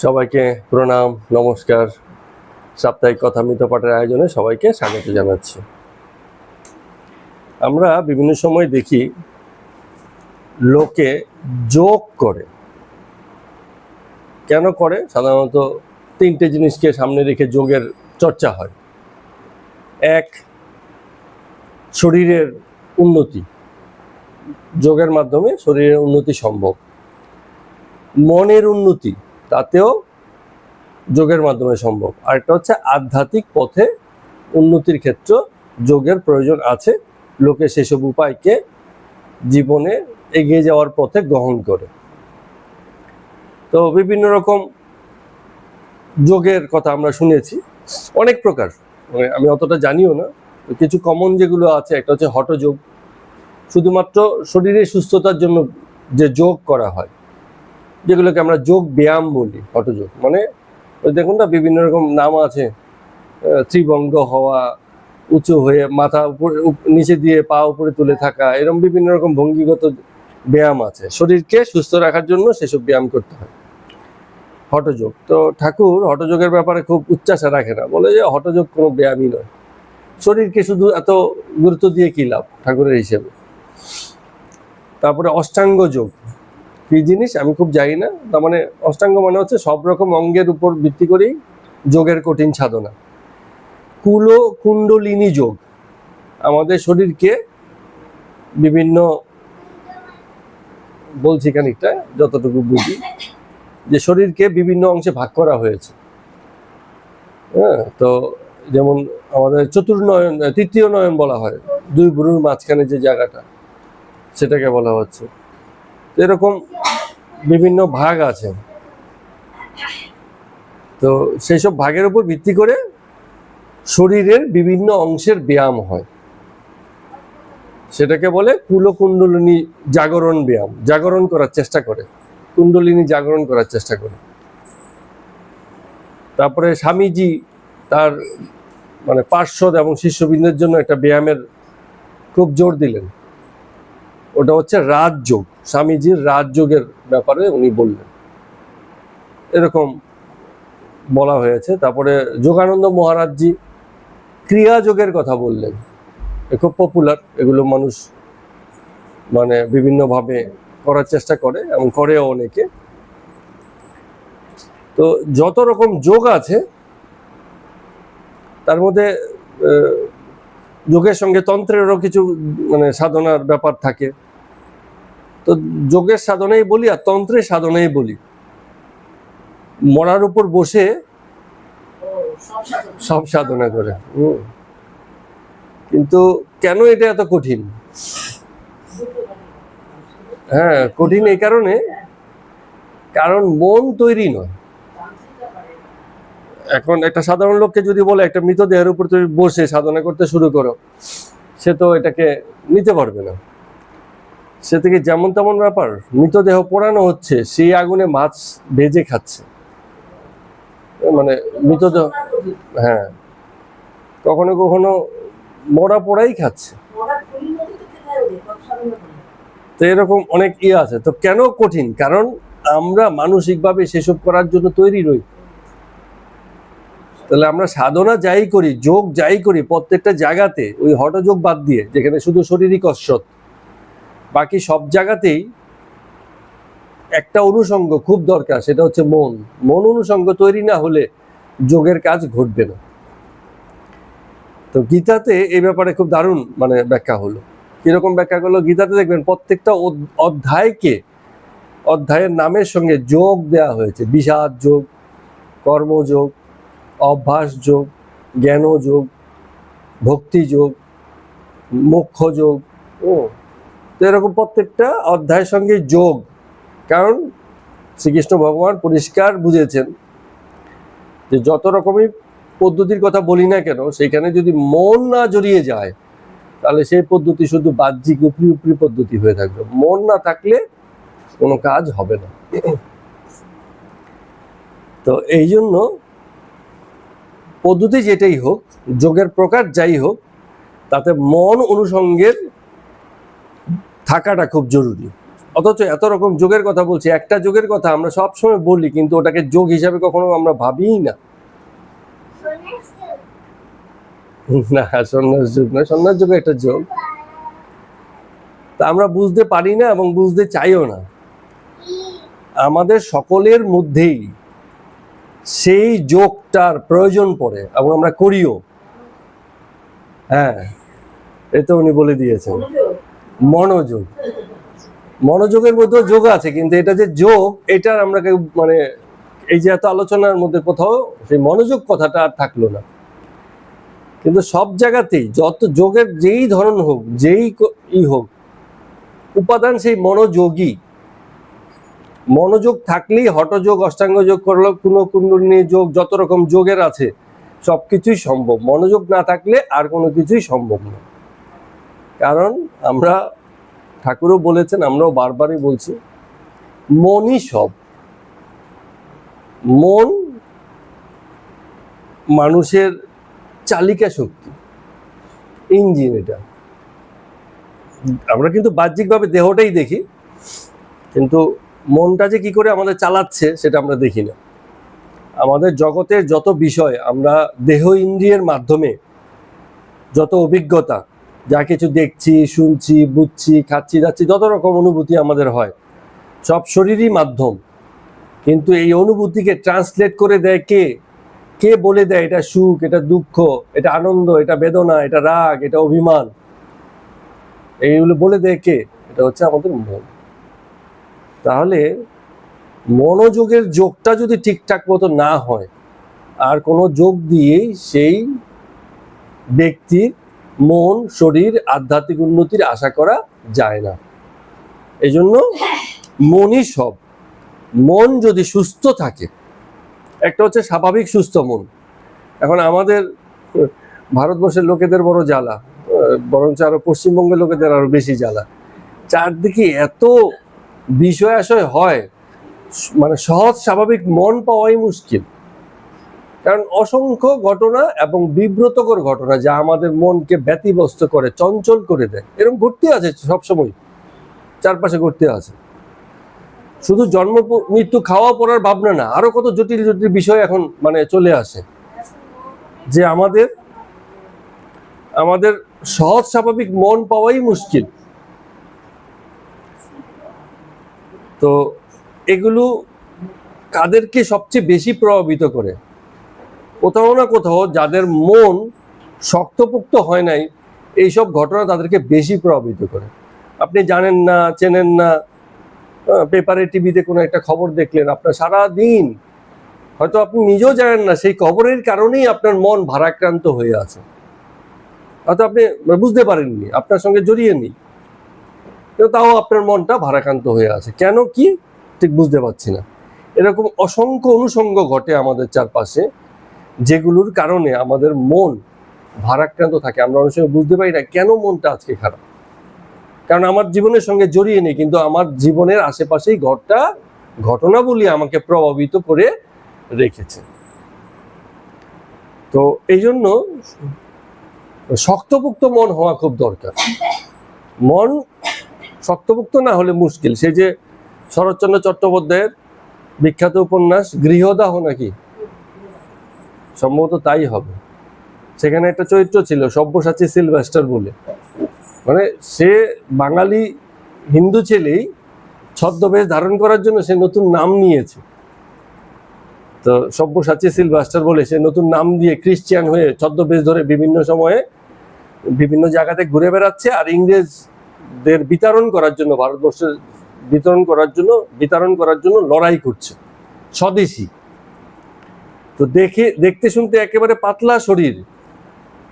সবাইকে প্রণাম, নমস্কার। সাপ্তাহিক কথা মিতপাঠের আয়োজনে সবাইকে স্বাগত জানাচ্ছি। আমরা বিভিন্ন সময় দেখি লোকে যোগ করে। কেন করে? সাধারণত তিনটে জিনিসকে সামনে রেখে যোগের চর্চা হয়। এক, শরীরের উন্নতি, যোগের মাধ্যমে শরীরের উন্নতি সম্ভব। মনের উন্নতি, তাতেও যোগের মাধ্যমে সম্ভব। আরেকটা হচ্ছে আধ্যাত্মিক পথে উন্নতির ক্ষেত্রে যোগের প্রয়োজন আছে। লোকে সেসব উপায়কে জীবনে এগিয়ে যাওয়ার পথে গ্রহণ করে। তো বিভিন্ন রকম যোগের কথা আমরা শুনেছি, অনেক প্রকার, আমি অতটা জানিও না। কিছু কমন যেগুলো আছে, একটা হচ্ছে হঠযোগ, শুধুমাত্র শরীরের সুস্থতার জন্য যে যোগ করা হয়, যেগুলোকে আমরা যোগ ব্যায়াম বলি। হঠযোগ মানে ওই দেখুন না, বিভিন্ন রকম নাম আছে, ত্রিভঙ্গ হওয়া, উঁচু হয়ে মাথা উপরে নিচে দিয়ে পা উপরে তুলে থাকা, এরকম বিভিন্ন রকম ভঙ্গিগত ব্যায়াম আছে। শরীরকে সুস্থ রাখার জন্য সেসব ব্যায়াম করতে হয়, হঠযোগ। তো ঠাকুর হঠযোগের ব্যাপারে খুব উচ্চাসা রাখে না, বলে যে হঠযোগ কোনো ব্যায়ামই নয়। শরীরকে শুধু এত গুরুত্ব দিয়ে কি লাভ ঠাকুরের হিসেবে। তারপরে অষ্টাঙ্গ যোগ কি জিনিস আমি খুব জানি না। তার মানে অষ্টাঙ্গ মানে হচ্ছে সব রকম অঙ্গের উপর ভিত্তি করেই যোগের কঠিন সাধনা। কুণ্ডলিনী যোগ আমাদের শরীরকে বিভিন্ন, বলছি খানিকটা যতটুকু বুঝি, যে শরীরকে বিভিন্ন অংশে ভাগ করা হয়েছে। হ্যাঁ, তো যেমন আমাদের চতুর্নয়ন, তৃতীয় নয়ন বলা হয়, দুই ভ্রুর মাঝখানে যে জায়গাটা, সেটাকে বলা হচ্ছে। এরকম বিভিন্ন ভাগ আছে। তো সেই সব ভাগের উপর ভিত্তি করে শরীরের বিভিন্ন অংশের ব্যায়াম হয়। সেটাকে বলে কুণ্ডলিনী জাগরণ ব্যায়াম। জাগরণ করার চেষ্টা করে, কুণ্ডলিনী জাগরণ করার চেষ্টা করে। তারপরে স্বামীজি তার মানে পার্শ্বদ এবং শিষ্যবৃন্দের জন্য একটা ব্যায়ামের খুব জোর দিলেন, ওটা হচ্ছে রাজযোগ। স্বামীজির রাজযোগের ব্যাপারে উনি বললেন, এরকম বলা হয়েছে। তারপরে যোগানন্দ মহারাজজি ক্রিয়াযোগের কথা বললেন, খুব পপুলার। এগুলো মানুষ মানে বিভিন্নভাবে করার চেষ্টা করে এবং করেও অনেকে। তো যত রকম যোগ আছে তার মধ্যে যোগের সঙ্গে তন্ত্রেরও কিছু মানে সাধনার ব্যাপার থাকে। তো যোগের সাধনাই বলি আর তন্ত্রের সাধনাই বলি। মরার উপর বসে সব সাধনা করে। কিন্তু কেন এটা এত কঠিন? হ্যাঁ, কঠিন এই কারণে, কারণ মন তৈরি নয়। এখন একটা সাধারণ লোককে যদি বলে একটা মৃতদেহের উপর তুমি বসে সাধনা করতে শুরু করো, সে তো এটাকে নিতে পারবে না। সে থেকে যেমন তেমন ব্যাপার, মৃতদেহ পোড়ানো হচ্ছে, সেই আগুনে মাছ ভেজে খাচ্ছে, মানে মৃতদেহ, হ্যাঁ, কখনো কখনো মরা পোড়াই খাচ্ছে। তো এরকম অনেক আছে। তো কেন কঠিন? কারণ আমরা মানসিকভাবে সেসব করার জন্য তৈরি নই। তাহলে আমরা সাধনা যাই করি, যোগ যাই করি, প্রত্যেকটা জায়গাতে ওই হঠযোগ বাদ দিয়ে, যেখানে শুধু শারীরিক কসরত, বাকি সব জায়গাতেই একটা অনুষঙ্গ খুব দরকার, সেটা হচ্ছে মন। মন অনুষঙ্গ তৈরি না হলে যোগের কাজ ঘটবে না। তো গীতাতে এই ব্যাপারে খুব দারুণ মানে ব্যাখ্যা হলো। কিরকম ব্যাখ্যা করলো? গীতাতে দেখবেন প্রত্যেকটা অধ্যায়কে, অধ্যায়ের নামের সঙ্গে যোগ দেয়া হয়েছে। বিষাদ যোগ, কর্মযোগ, অভ্যাস যোগ, জ্ঞান যোগ, ভক্তি যোগ, মোক্ষ যোগ। তো এরকম প্রত্যেকটা অধ্যায়ের সঙ্গে যোগ। কারণ শ্রীকৃষ্ণ ভগবান পরিষ্কার বুঝেছেন যে যত রকমই পদ্ধতির কথা বলি না কেন, সেইখানে যদি মন না জড়িয়ে যায় তাহলে সেই পদ্ধতি শুধু বাহ্যিক উপরি উপরি পদ্ধতি হয়ে থাকবে। মন না থাকলে কোনো কাজ হবে না। তো এই জন্য পদ্ধতি যেটাই হোক, যোগের প্রকার যাই হোক, তাতে মন অনুষঙ্গের থাকাটা খুব জরুরি। অথচ এত রকম যোগের কথা বলছি, একটা যোগের কথা আমরা সবসময় বলি, কিন্তু ওটাকে যোগ হিসাবে কখনো আমরা ভাবিই না। না, সন্ন্যাস যোগ না, সন্ন্যাস যোগ একটা যোগ, তা আমরা বুঝতে পারি না এবং বুঝতে চাইও না। আমাদের সকলের মধ্যেই সেই যোগটার প্রয়োজন পড়ে এবং আমরা করিও। হ্যাঁ, এটা উনি বলে দিয়েছেন, মনোযোগ। মনোযোগের মধ্যেও যোগ আছে, কিন্তু এটা যে যোগ, এটার আমরা মানে এই যে এত আলোচনার মধ্যে কোথাও সেই মনোযোগ কথাটা আর থাকলো না। কিন্তু সব জায়গাতেই যত যোগের যেই ধরন হোক, যেই হোক, উপাদান সেই মনোযোগী। মনোযোগ থাকলেই হঠযোগ, অষ্টাঙ্গ যোগ করলো, কোনো কুণ্ডলিনী যোগ, যত রকম যোগের আছে সবকিছুই সম্ভব। মনোযোগ না থাকলে আর কোনো কিছুই সম্ভব না। কারণ আমরা, ঠাকুরও বলেছেন, আমরাও বারবারই বলছি, মনই সব। মন মানুষের চালিকা শক্তি, ইঞ্জিন। এটা আমরা কিন্তু বাহ্যিকভাবে দেহটাই দেখি, কিন্তু মনটা যে কি করে আমাদের চালাচ্ছে সেটা আমরা দেখি না। আমাদের জগতের যত বিষয় আমরা দেহ ইন্দ্রিয়ের মাধ্যমে, যত অভিজ্ঞতা, যা কিছু দেখছি, শুনছি, বুঝছি, খাচ্ছি, যাচ্ছি, যত রকম অনুভূতি আমাদের হয়, সব শরীরই মাধ্যম। কিন্তু এই অনুভূতিকে ট্রান্সলেট করে দেয় কে? কে বলে দেয় এটা সুখ, এটা দুঃখ, এটা আনন্দ, এটা বেদনা, এটা রাগ, এটা অভিমান? এইগুলো বলে দেয় কে? এটা হচ্ছে আমাদের মন। তাহলে মনোযোগের যোগটা যদি ঠিকঠাক মতো না হয়, আর কোনো যোগ দিয়েই সেই ব্যক্তির মন, শরীর, আধ্যাত্মিক উন্নতির আশা করা যায় না। এই জন্য মনই সব। মন যদি সুস্থ থাকে, একটা হচ্ছে স্বাভাবিক সুস্থ মন। এখন আমাদের ভারতবর্ষের লোকেদের বড় জ্বালা, বরঞ্চ আরো পশ্চিমবঙ্গের লোকেদের আরো বেশি জ্বালা। চারদিকে এত বিষয় আশয় হয়, মানে সহজ স্বাভাবিক মন পাওয়াই মুশকিল। কারণ অসংখ্য ঘটনা এবং বিব্রতকর ঘটনা যা আমাদের মনকে ব্যতিব্যস্ত করে, চঞ্চল করে দেয়, এরকম ঘটতে আছে সবসময়, চারপাশে ঘটতে আছে। শুধু জন্ম মৃত্যু, খাওয়া পড়ার ভাবনা না, আরো কত জটিল জটিল বিষয় এখন মানে চলে আসে, যে আমাদের সহজ স্বাভাবিক মন পাওয়াই মুশকিল। তো এগুলো কাদেরকে সবচেয়ে বেশি প্রভাবিত করে? কোথাও না কোথাও যাদের মন শক্তপোক্ত হয় নাই, এইসব ঘটনা তাদেরকে বেশি প্রভাবিত করে। আপনি জানেন না, চেনেন না, পেপারে টিভিতে কোনো একটা খবর দেখলেন, আপনার সারা দিন হয়তো আপনি নিজেও জানেন না সেই খবরের কারণেই আপনার মন ভারাক্রান্ত হয়ে আছে, হয়তো আপনি বুঝতে পারেননি, আপনার সঙ্গে জড়িয়ে নেই, তাও আপনার মনটা ভারাক্রান্ত হয়ে আছে। কেন, কি ঠিক বুঝতে পারছি না। এরকম অসংখ্য অনুষঙ্গ ঘটে আমাদের চারপাশে, যেগুলোর কারণে আমাদের মন ভারাক্রান্ত থাকে। আমরা অনেক সময় বুঝতে পারি না কেন মনটা আজকে খারাপ, কারণ আমার জীবনের সঙ্গে জড়িয়ে নেই, কিন্তু আমার জীবনের আশেপাশেই ঘটনাবলী আমাকে প্রভাবিত করে রেখেছে। তো এই জন্য শক্তপোক্ত মন হওয়া খুব দরকার। মন শক্তপোক্ত না হলে মুশকিল। সেই যে শরৎচন্দ্র চট্টোপাধ্যায়ের বিখ্যাত উপন্যাস গৃহদাহ, নাকি সম্ভবত তাই হবে, সেখানে একটা চরিত্র ছিল সব্যসাচী সিলভেস্টার বলে, মানে সে বাঙালি হিন্দু ছেলেই ছদ্মবেশ ধারণ করার জন্য সে নতুন নাম নিয়েছে। তো সব্যসাচী সিলভেস্টার বলে সে নতুন নাম দিয়ে খ্রিস্টিয়ান হয়ে ছদ্মবেশ ধরে বিভিন্ন সময়ে বিভিন্ন জায়গাতে ঘুরে বেড়াচ্ছে, আর ইংরেজদের বিতরণ করার জন্য, ভারতবর্ষের বিতরণ করার জন্য লড়াই করছে, স্বদেশী। তো দেখতে শুনতে একেবারে পাতলা শরীর,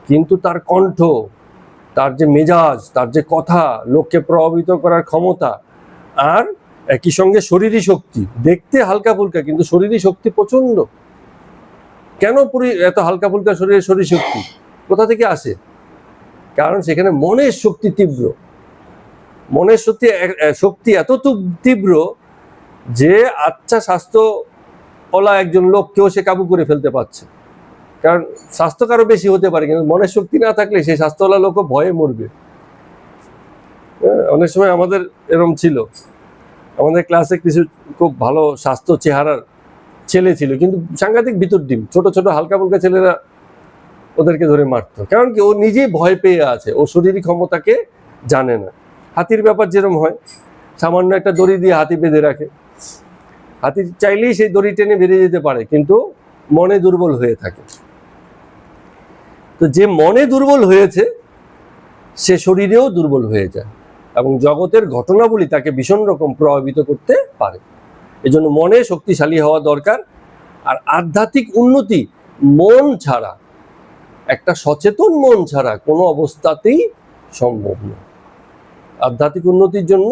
কিন্তু তার কণ্ঠ, তার যে মেজাজ, তার যে কথা, লোককে প্রভাবিত করার ক্ষমতা, আর একই সঙ্গে শরীরী শক্তি। দেখতে হালকা ফুলকা, কিন্তু শরীরী শক্তি প্রচন্ড। কেন এত হালকা ফুলকা শরীর শক্তি কোথা থেকে আসে? কারণ সেখানে মনের শক্তি তীব্র। মনের শক্তি এত তীব্র যে আচ্ছা স্বাস্থ্যওয়ালা একজন লোককেও সে কাবু করে ফেলতে পারছে। কারণ স্বাস্থ্য কারো বেশি হতে পারে, কিন্তু মনের শক্তি না থাকলে সেই স্বাস্থ্যওয়ালা লোকও ভয়ে মরবে। অনেক সময় আমাদের এরকম ছিল আমাদের ক্লাসে কিছু খুব ভালো স্বাস্থ্য চেহারার ছেলে ছিল, কিন্তু সাংঘাতিক ভিতর ডিম, ছোট ছোট হালকা ফুলকা ছেলেরা ওদেরকে ধরে মারতো। কারণ কি, ও নিজেই ভয় পেয়ে আছে, ও শরীরী ক্ষমতাকে জানে না। হাতির ব্যাপার যেরকম হয়, সামান্য একটা দড়ি দিয়ে হাতি বেঁধে রাখে, হাতি চাইলেই সেই দড়ি টেনে বেরিয়ে যেতে পারে, কিন্তু মনে দুর্বল হয়ে থাকে। তো যে মনে দুর্বল হয়েছে সে শরীরেও দুর্বল হয়ে যায়, এবং জগতের ঘটনাবলী তাকে ভীষণ রকম প্রভাবিত করতে পারে। এজন্য মনে শক্তিশালী হওয়া দরকার। আর আধ্যাত্মিক উন্নতি মন ছাড়া, একটা সচেতন মন ছাড়া কোনো অবস্থাতেই সম্ভব নয়। আধ্যাত্মিক উন্নতির জন্য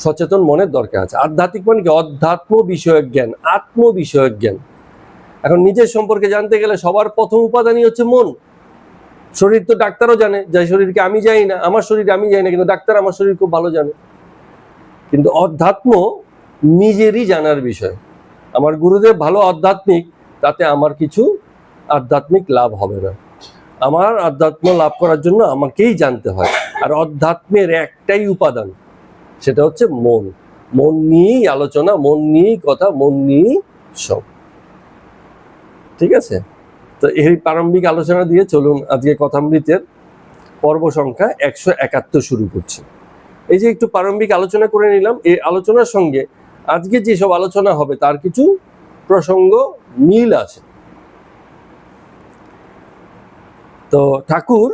সচেতন মনের দরকার আছে। আধ্যাত্মিক মানে কি? অধ্যাত্ম বিষয়ক জ্ঞান, আত্ম বিষয়ক জ্ঞান। এখন নিজের সম্পর্কে জানতে গেলে সবার প্রথম উপাদানই হচ্ছে মন। শরীর তো ডাক্তারও জানে, যে শরীরকে আমি জানি না, আমার শরীর আমি জানি না, কিন্তু ডাক্তার আমার শরীর খুব ভালো জানে। কিন্তু অধ্যাত্ম নিজেরই জানার বিষয়। আমার গুরুদেব ভালো আধ্যাত্মিক, তাতে আমার কিছু আধ্যাত্মিক লাভ হবে না। আমার আধ্যাত্ম লাভ করার জন্য আমাকেই জানতে হয়। আর অধ্যাত্মের একটাই উপাদান, সেটা হচ্ছে মন। মন নিয়েই আলোচনা, মন নিয়েই কথা, মন নিয়েই সব। ঠিক আছে? তো এই প্রারম্ভিক আলোচনা দিয়ে চলুন আজকে কথামৃতের পর্ব সংখ্যা 171 শুরু করছি। এই যে একটু প্রারম্ভিক আলোচনা করে নিলাম, এই আলোচনার সঙ্গে আজকে যেসব আলোচনা হবে তার কিছু প্রসঙ্গ মিল আছে। তো ঠাকুর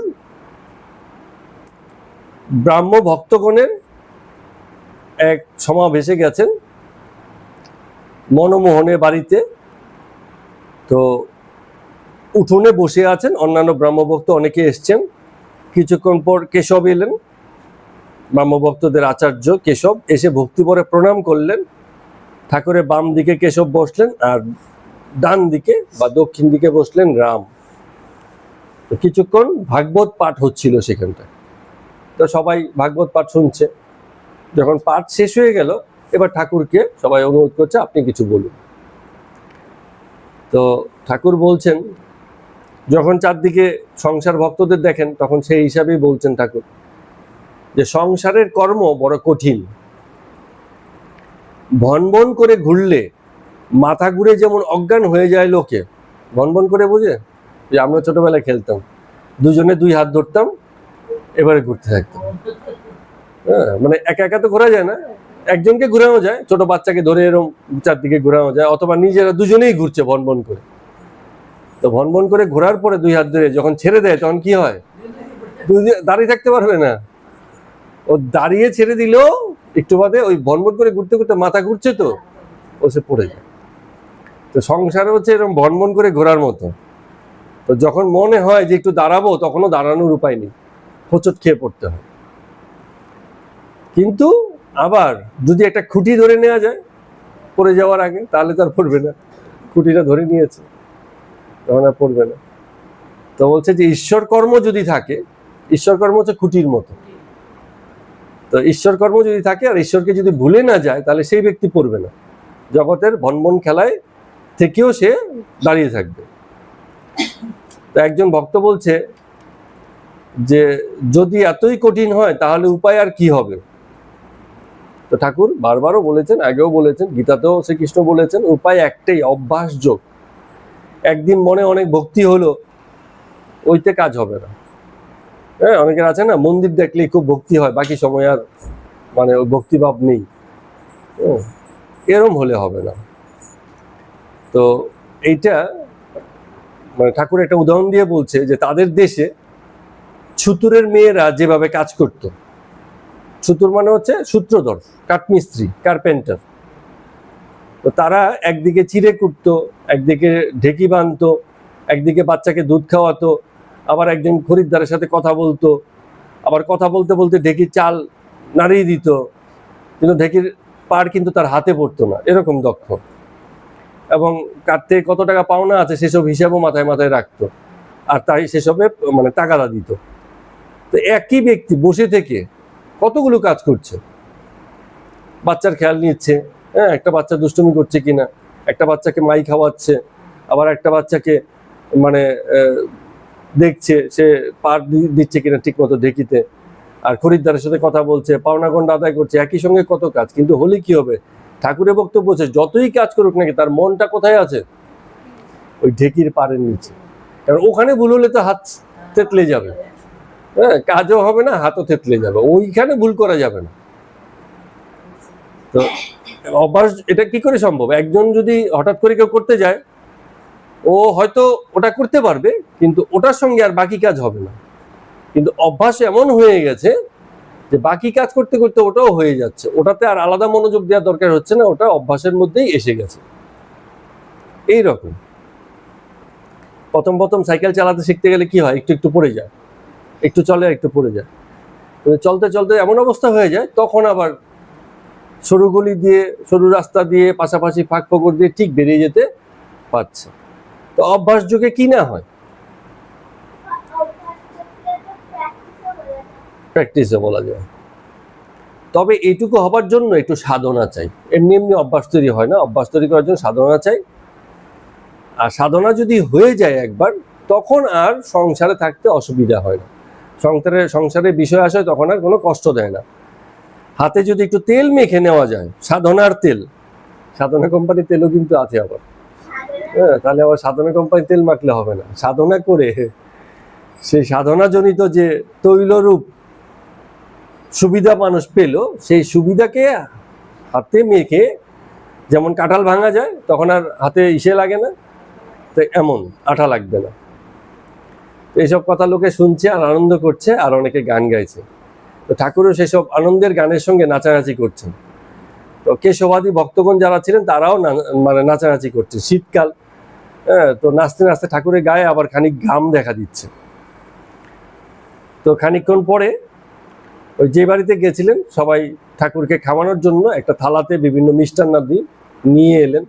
ব্রাহ্ম ভক্তগণের এক সমাবেশে গেছেন মনমোহনের বাড়িতে। তো উঠোনে বসে আছেন, অন্যান্য ব্রাহ্মভক্ত অনেকে এসছেন। কিছুক্ষণ পর কেশব এলেন, ব্রাহ্মভক্তদের আচার্য কেশব এসে ভক্তিভরে প্রণাম করলেন। ঠাকুরের বাম দিকে কেশব বসলেন, আর ডান দিকে বা দক্ষিণ দিকে বসলেন রাম। তো কিছুক্ষণ ভাগবত পাঠ হচ্ছিল সেখানটায়। তো সবাই ভাগবত পাঠ শুনছে। যখন পাঠ শেষ হয়ে গেল, এবার ঠাকুরকে সবাই অনুরোধ করছে, আপনি কিছু বলুন। তো ঠাকুর বলছেন, যখন চারদিকে সংসার ভক্তদের দেখেন, তখন সেই হিসাবেই বলছেন ঠাকুর, যে সংসারের কর্ম বড় কঠিন। ভনভন করে ঘুরলে মাথা ঘুরে যেমন অজ্ঞান হয়ে যায় লোকে। ভনভন করে বুঝে, যে আমরা ছোটবেলায় খেলতাম, দুজনে দুই হাত ধরতাম, এবারে ঘুরতে থাকতাম। হ্যাঁ, মানে একা একা তো ঘোরা যায় না, একজনকে ঘুরানো যায়, ছোট বাচ্চাকে ধরে এরকম চারদিকে ঘোরানো যায়, অথবা নিজেরা দুজনেই ঘুরছে ভনভন করে। তো ভনভন করে ঘোরার পরে দুই হাত ধরে যখন ছেড়ে দেয়, তখন কি হয়? দাঁড়িয়ে থাকতে পারবে না। ও দাঁড়িয়ে ছেড়ে দিলেও একটু বাদে ওই ভনভন করে ঘুরতে ঘুরতে মাথা ঘুরছে, তো ও সে পড়ে যায়। তো সংসার হচ্ছে এরকম ভনভন করে ঘোরার মতো। তো যখন মনে হয় যে একটু দাঁড়াবো, তখনও দাঁড়ানোর উপায় নেই, হোঁচট খেয়ে পড়তে হয়। কিন্তু আবার যদি একটা খুঁটি ধরে নেওয়া যায় পড়ে যাওয়ার আগে, তাহলে তো আর পড়বে না। খুঁটিটা ধরে নিয়েছে, তখন আর পড়বে না। তো বলছে যে ঈশ্বর কর্ম যদি থাকে, ঈশ্বর কর্ম হচ্ছে খুঁটির মতো। তো ঈশ্বর কর্ম যদি থাকে আর ঈশ্বরকে যদি ভুলে না যায়, তাহলে সেই ব্যক্তি পড়বে না। জগতের ভনভন খেলায় থেকেও সে দাঁড়িয়ে থাকবে। তো একজন ভক্ত বলছে যে যদি এতই কঠিন হয়, তাহলে উপায় আর কি হবে? তো ঠাকুর বারবারও বলেছেন, আগেও বলেছেন, গীতাতেও শ্রীকৃষ্ণ বলেছেন, উপায় একটাই, অভ্যাস যোগ। একদিন মনে অনেক ভক্তি হলো, ওইতে কাজ হবে না। হ্যাঁ, অনেকের আছে না, মন্দির দেখলেই খুব ভক্তি হয়, বাকি সময় আর মানে ওই ভক্তিভাব নেই। এরম হলে হবে না। তো এইটা মানে ঠাকুর একটা উদাহরণ দিয়ে বলছে যে তাদের দেশে ছুতুরের মেয়েরা যেভাবে কাজ করত, ছুতুর মানে হচ্ছে সূত্রধর, কাঠমিস্ত্রি, কার্পেন্টার। তো তারা একদিকে চিড়ে কুটতো, একদিকে ঢেকি বাঁধতো, একদিকে বাচ্চাকে দুধ খাওয়াতো, আবার একজন খরিদ্দারের সাথে কথা বলতো, আবার কথা বলতে বলতে ঢেকির চাল নাড়িয়ে দিত, কিন্তু ঢেকির পাড় কিন্তু তার হাতে পড়তো না, এরকম দক্ষ। এবং কার থেকে কত টাকা পাওনা আছে সেসব হিসাবও মাথায় মাথায় রাখতো, আর তাই সেসবে মানে তাগাদা দিত। তো একই ব্যক্তি বসে থেকে কতগুলো কাজ করছে, বাচ্চার খেয়াল নিচ্ছে, হ্যাঁ, একটা বাচ্চা দুষ্টুমি করছে কিনা, একটা বাচ্চাকে মাই খাওয়াচ্ছে, আবার একটা বাচ্চাকে মানে দেখছে সে পার দিচ্ছে কিনা ঠিক মতো ঢেকিতে, আর খরিদ্দারের সাথে কথা বলছে, পাওনা গন্ডা আদায় করছে, একই সঙ্গে কত কাজ। কিন্তু হলে কি হবে, ঠাকুরের বক্তব্য হচ্ছে যতই কাজ করুক নাকি তার মনটা কোথায় আছে, ওই ঢেকির পাড়ের নিচে। কারণ ওখানে ভুল হলে তো হাত থেতলে যাবে, হ্যাঁ, কাজও হবে না, হাতও থেতলে যাবে, ওইখানে ভুল করা যাবে না। তো অভ্যাস এটা কি করে সম্ভব? একজন যদি হঠাৎ করে কেউ করতে যায়, ও হয়তো ওটা করতে পারবে, কিন্তু ওটার সঙ্গে আর বাকি কাজ হবে না। কিন্তু অভ্যাস এমন হয়ে গেছে যে বাকি কাজ করতে করতে ওটাও হয়ে যাচ্ছে, ওটাতে আর আলাদা মনোযোগ দেওয়ার দরকার হচ্ছে না, ওটা অভ্যাসের মধ্যেই এসে গেছে। এই রকম প্রথম প্রথম সাইকেল চালাতে শিখতে গেলে কি হয়, একটু একটু পড়ে যায়, একটু চলে একটু পড়ে যায়, চলতে চলতে এমন অবস্থা হয়ে যায়, তখন আবার সরু গলি দিয়ে, সরু রাস্তা দিয়ে, পাশাপাশি ফাঁক ফোকর দিয়ে ঠিক বেরিয়ে যেতে পারছে। তো অভ্যাস যুগে কি না হয়, প্র্যাকটিসে বলা যায়। তবে এইটুকু হবার জন্য একটু সাধনা চাই, এমনি এমনি অভ্যাস তৈরি হয় না, অভ্যাস তৈরি করার জন্য সাধনা চাই। আর সাধনা যদি হয়ে যায় একবার, তখন আর সংসারে থাকতে অসুবিধা হয় না, সংসারে বিষয় আসে তখন আর কোনো কষ্ট দেয় না। হাতে যদি একটু তেল মেখে নেওয়া যায়, সাধনার তেল, সাধনা কোম্পানির তেলও কিন্তু আছে আবার, হ্যাঁ, তাহলে আবার সাধনা কোম্পানির তেল মাখলে হবে না, সাধনা করে সেই সাধনাজনিত যে তৈলরূপ সুবিধা মানুষ পেল, সেই সুবিধাকে হাতে মেখে, যেমন কাঁঠাল ভাঙা যায় তখন আর হাতে ইসে লাগে না, তো এমন আঠা লাগবে না। এইসব কথা লোকে শুনছে আর আনন্দ করছে, আর অনেকে গান গাইছে। তো ঠাকুরও সেসব আনন্দের গানের সঙ্গে নাচানাচি করছেন। তো কেশবাদী ভক্তগণ যারা ছিলেন তারাও মানে নাচানাচি করছে, শীতকাল, হ্যাঁ, তো নাচতে নাচতে ঠাকুরের গায়ে আবার খানিক ঘাম দেখা দিচ্ছে। তো খানিকক্ষণ পরে ওই যে বাড়িতে গেছিলেন সবাই ঠাকুরকে খাওয়ানোর জন্য একটা থালাতে বিভিন্ন মিষ্টান্নাদি নিয়ে এলেন।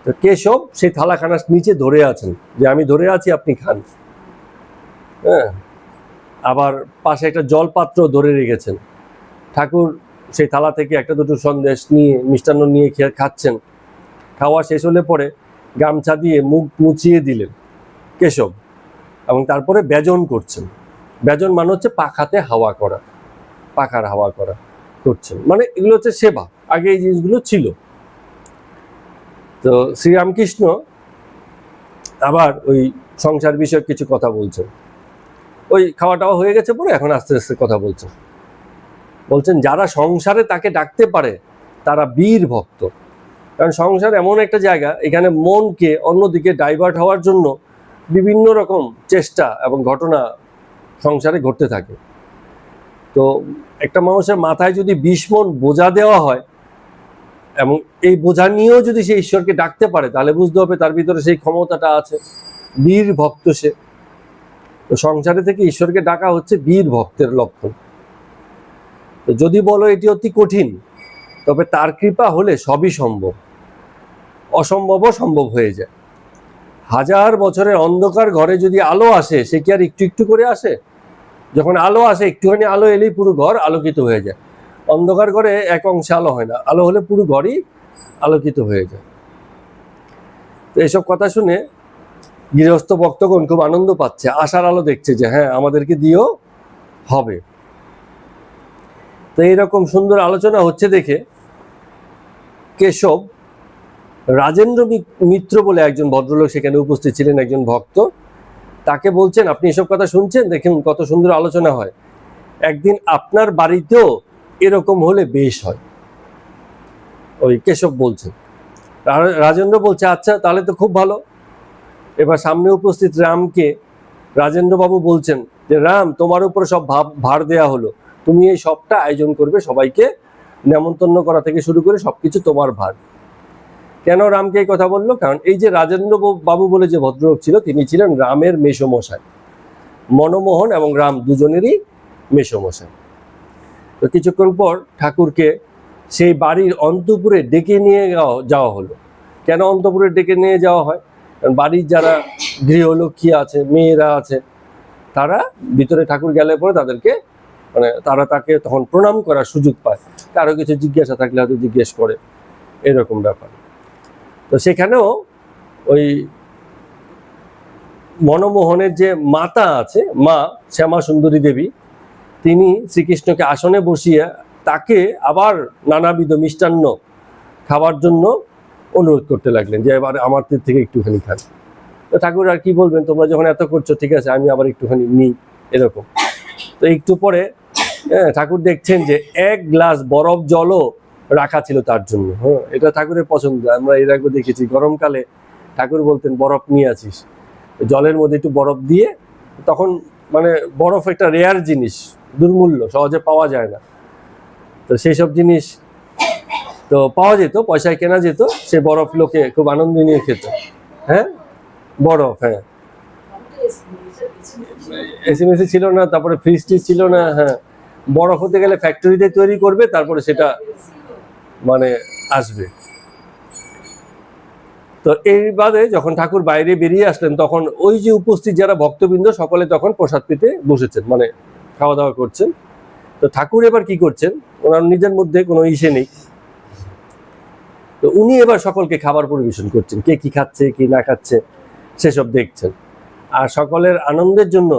তো কেশব সেই থালাখানার নিচে ধরে আছেন, যে আমি ধরে আছি, আপনি খান। হ্যাঁ, আবার পাশে একটা জলপাত্র ধরে রেখেছেন। ঠাকুর সেই থালা থেকে একটা দুটো সন্দেশ নিয়ে, মিষ্টান্ন নিয়ে খাচ্ছেন। খাওয়া শেষ হলে পরে গামছা দিয়ে মুখ মুছিয়ে দিলেন কেশব, এবং তারপরে ব্যজন করছেন। ব্যজন মানে হচ্ছে পাখাতে হাওয়া করা, পাখার হাওয়া করা করছেন, মানে এগুলো হচ্ছে সেবা। আগে এই জিনিসগুলো ছিল। তো শ্রীরামকৃষ্ণ আবার ওই সংসার বিষয়ক কিছু কথা বলছেন। ওই খাওয়াটাও হয়ে গেছে পরে, এখন আস্তে আস্তে কথা বলছেন যারা সংসারে তাকে ডাকতে পারে তারা বীর ভক্ত। কারণ সংসার এমন একটা জায়গা, এখানে মনকে অন্যদিকে ডাইভার্ট হওয়ার জন্য বিভিন্ন রকম চেষ্টা এবং ঘটনা সংসারে ঘটতে থাকে। তো একটা মানুষের মাথায় যদি 20 মণ বোঝা দেওয়া হয়, এবং এই বোঝা নিয়েও যদি সে ঈশ্বরকে ডাকতে পারে, তাহলে বুঝতে হবে তার ভিতরে সেই ক্ষমতাটা আছে। বীর ভক্ত সে। তো সংসারে থেকে ঈশ্বরকে ডাকা হচ্ছে বীর ভক্তের লক্ষণ। তো যদি বলো এটি অতি কঠিন, তবে তার কৃপা হলে সবই সম্ভব, অসম্ভবও সম্ভব হয়ে যায়। 1000 বছরের অন্ধকার ঘরে যদি আলো আসে, সে কি আর একটু একটু করে আসে? যখন আলো আসে, একটুখানি আলো এলেই পুরো ঘর আলোকিত হয়ে যায়। অন্ধকার ঘরে এক অংশে আলো হয় না, আলো হলে পুরো ঘরই আলোকিত হয়ে যায়। তো এইসব কথা শুনে গৃহস্থ ভক্তগণ খুব আনন্দ পাচ্ছে, আশার আলো দেখছে যে হ্যাঁ, আমাদেরকে দিয়েও হবে। তো এইরকম সুন্দর আলোচনা হচ্ছে দেখে কেশব রাজেন্দ্র মিত্র বলে একজন ভদ্রলোক সেখানে উপস্থিত ছিলেন, একজন ভক্ত, তাকে বলছেন, আপনি এসব কথা শুনছেন, দেখুন কত সুন্দর আলোচনা হয়, একদিন আপনার বাড়িতেও এরকম হলে বেশ হয়। ওই কেশব বলছেন। রাজেন্দ্র বলছে, আচ্ছা তাহলে তো খুব ভালো। এবার সামনে উপস্থিত রামকে রাজেন্দ্রবাবু বলছেন যে, রাম, তোমার উপর সব ভার দেয়া হলো, তুমি এই সবটা আয়োজন করবে, সবাইকে নেমন্তন্ন করা থেকে শুরু করে সবকিছু তোমার ভার। কেন রামকে এই কথা বললো? কারণ এই যে রাজেন্দ্র বাবু বলে যে ভদ্রলোক ছিল, তিনি ছিলেন রামের মেসোমশাই। মনমোহন এবং রাম দুজনেরই মেসোমশাই। তো কিছুক্ষণ পর ঠাকুরকে সেই বাড়ির অন্তঃপুরে ডেকে নিয়ে যাওয়া হলো। কেন অন্তঃপুরে ডেকে নিয়ে যাওয়া হয়? কারণ বাড়ির যারা গৃহলক্ষ্মী আছে, মেয়েরা আছে, তারা ভিতরে ঠাকুর গেলে পরে তাদেরকে, মানে তারা তাকে তখন প্রণাম করার সুযোগ পায়, কারো কিছু জিজ্ঞাসা থাকলে হয়তো জিজ্ঞেস করে, এরকম ব্যাপার। তো সেখানেও ওই মনমোহনের যে মাতা আছে, মা শ্যামা সুন্দরী দেবী, তিনি শ্রীকৃষ্ণকে আসনে বসিয়ে তাকে আবার নানাবিধ মিষ্টান্ন খাবার জন্য অনুরোধ করতে লাগলেন যে এবার আমার থেকে একটুখানি খান। তো ঠাকুর আর কি বলবেন, তোমরা যখন এত করছো ঠিক আছে আমি আবার একটুখানি নিই, এরকম। তো একটু পরে ঠাকুর দেখছেন যে 1 গ্লাস বরফ জলও রাখা ছিল তার জন্য। হ্যাঁ, এটা ঠাকুরের পছন্দ। আমরা এর আগে দেখেছি গরমকালে ঠাকুর বলতেন বরফ নিয়ে আসিস, জলের মধ্যে একটু বরফ দিয়ে, তখন মানে বরফ একটা রেয়ার জিনিস, দুর্মূল্য, সহজে পাওয়া যায় না। তো সেই সব জিনিস তো পাওয়া যেত, পয়সায় কেনা যেত, সে বরফ লোকে খুব আনন্দ নিয়ে খেত। হ্যাঁ, বরফ, হ্যাঁ, এসিমেসি ছিল না, তারপরে ফ্রিজ ছিল না। হ্যাঁ, বরফ হতে গেলে ফ্যাক্টরিতে তৈরি করবে, তারপরে সেটা মানে আসবে। তো এই বাদে যখন ঠাকুর বাইরে বেরিয়ে আসলেন, তখন ওই যে উপস্থিত যারা ভক্তবৃন্দ সকলে তখন প্রসাদ পেতে বসেছেন, মানে খাওয়া দাওয়া করছেন। তো ঠাকুর এবার কি করছেন, ওনার নিজের মধ্যে কোনো ইসে নেই। তো উনি এবার সকলকে খাবার পরিবেশন করছেন, কে কি খাচ্ছে কি না খাচ্ছে সেসব দেখছেন। আর সকলের আনন্দের জন্য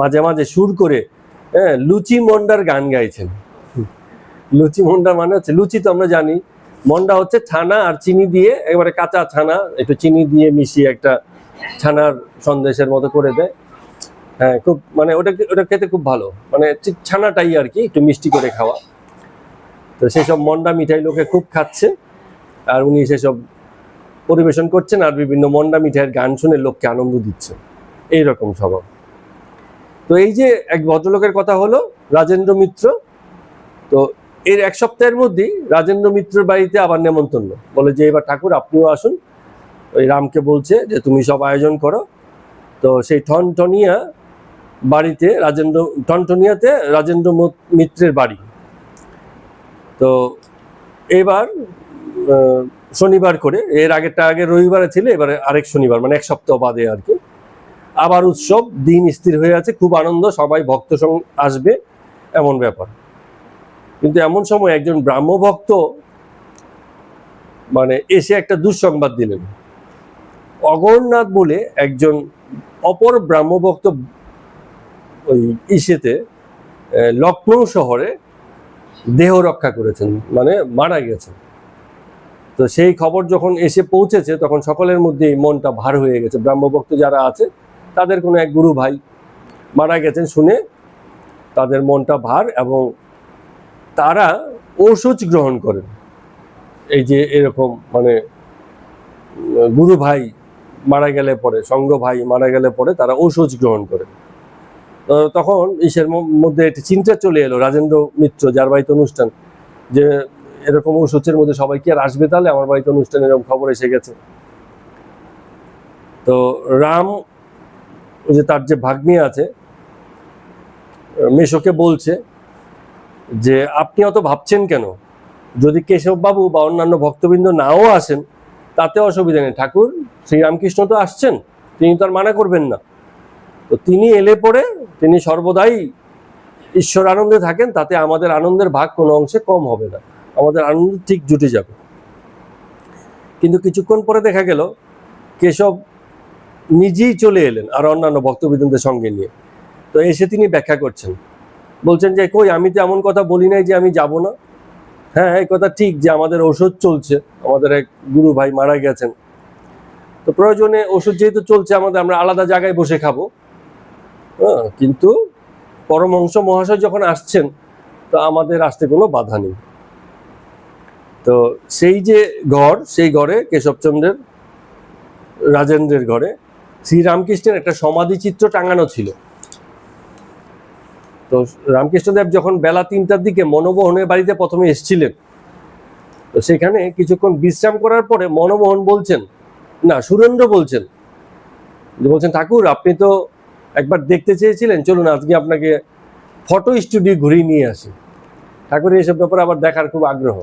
মাঝে মাঝে সুর করে লুচি মন্ডার গান গাইছেন। লুচি মন্ডা মানে হচ্ছে, লুচি তো আমরা জানি, মন্ডা হচ্ছে ছানা আর চিনি দিয়ে, একেবারে কাঁচা ছানা একটু চিনি দিয়ে মিশিয়ে একটা ছানার সন্দেশের মতো করে দেয়। হ্যাঁ, খুব মানে ওটা খেতে খুব ভালো, মানে ঠিক ছানাটাই আর কি একটু মিষ্টি করে খাওয়া। তো সেসব মন্ডা মিঠাই লোকে খুব খাচ্ছে, আর উনি সেসব পরিবেশন করছেন আর বিভিন্ন মন্ডা মিঠাইয়ের গান শুনে লোককে আনন্দ দিচ্ছেন, এইরকম স্বভাব। তো এই যে এক ভদ্রলোকের কথা হলো রাজেন্দ্র মিত্র, তো এর 1 সপ্তাহের মধ্যেই রাজেন্দ্র মিত্রের বাড়িতে আবার নেমন্তন্ন, বলে যে এবার ঠাকুর আপনিও আসুন। ওই রামকে বলছে যে তুমি সব আয়োজন করো। তো সেই ঠনঠনিয়া বাড়িতে ঠনঠনিয়াতে রাজেন্দ্র মিত্রের বাড়ি। তো এবার শনিবার করে, এর আগেরটা আগে রবিবারে ছিল, এবারে আরেক শনিবার, মানে 1 সপ্তাহ বাদে আর কি, আবার উৎসব দিন স্থির হয়ে আছে, খুব আনন্দ, সবাই ভক্ত আসবে এমন ব্যাপার। কিন্তু এমন সময় একজন ব্রাহ্মভক্ত মানে এসে একটা দুঃসংবাদ দিলেন। অগরনাথ বলে একজন অপর ব্রাহ্মভক্ত ওই ইসেতে লখনৌ শহরে দেহ রক্ষা করেছেন, মানে মারা গেছেন। তো সেই খবর যখন এসে পৌঁছেছে তখন সকলের মধ্যেই মনটা ভার হয়ে গেছে। ব্রাহ্মভক্ত যারা আছে তাদের কোনো এক গুরু ভাই মারা গেছেন শুনে তাদের মনটা ভার, এবং তারা ঔষধ গ্রহণ করেন। এই যে এরকম মানে গুরু ভাই মারা গেলে পরে, সঙ্গ ভাই মারা গেলে পরে তারা ঔষধ গ্রহণ করেন। তো তখন ইসের মধ্যে একটি চিন্তা চলে এলো রাজেন্দ্র মিত্র, যার বাড়িতে অনুষ্ঠান, যে এরকম ঔষধের মধ্যে সবাই কি আর আসবে, তাহলে আমার বাড়িতে অনুষ্ঠান এরকম খবর এসে গেছে। তো রাম, ওই যে তার যে ভাগ্নি আছে, মেশোকে বলছে যে আপনি অত ভাবছেন কেন, যদি কেশববাবু বা অন্যান্য ভক্তবৃন্দ নাও আসেন তাতে অসুবিধা নেই, ঠাকুর শ্রীরামকৃষ্ণ তো আসছেন, তিনি তো আর মানা করবেন না। তো তিনি এলে পরে তিনি সর্বদাই ঈশ্বর আনন্দে থাকেন, তাতে আমাদের আনন্দের ভাগ কোনো অংশে কম হবে না, আমাদের আনন্দ ঠিক জুটে যাবে। কিন্তু কিছুক্ষণ পরে দেখা গেল কেশব নিজেই চলে এলেন আর অন্যান্য ভক্তবৃন্দদের সঙ্গে নিয়ে। তো এসে তিনি ব্যাখ্যা করছেন, বলছেন যে কই আমি তো এমন কথা বলি নাই যে আমি যাব না। হ্যাঁ, এই কথা ঠিক যে আমাদের ওষুধ চলছে, আমাদের এক গুরু ভাই মারা গেছেন, তো প্রয়োজনে ওষুধ যেহেতু চলছে আমরা আলাদা জায়গায় বসে খাবো। হ্যাঁ, কিন্তু পরমহংস মহাশয় যখন আসছেন তো আমাদের আসতে কোনো বাধা নেই। তো সেই যে ঘর, সেই ঘরে কেশবচন্দ্রের, রাজেন্দ্রের ঘরে শ্রীরামকৃষ্ণের একটা সমাধি চিত্র টাঙানো ছিল। তো রামকৃষ্ণদেব যখন বেলা 3টার দিকে মনমোহনের বাড়িতে প্রথমে এসেছিলেন, তো সেখানে কিছুক্ষণ বিশ্রাম করার পরে মনমোহন বলছেন, না সুরেন্দ্র বলছেন ঠাকুর আপনি তো একবার দেখতে চেয়েছিলেন, চলুন আজকে আপনাকে ফটো স্টুডিও ঘুরিয়ে নিয়ে আসি। ঠাকুরের এইসব ব্যাপারে আবার দেখার খুব আগ্রহ।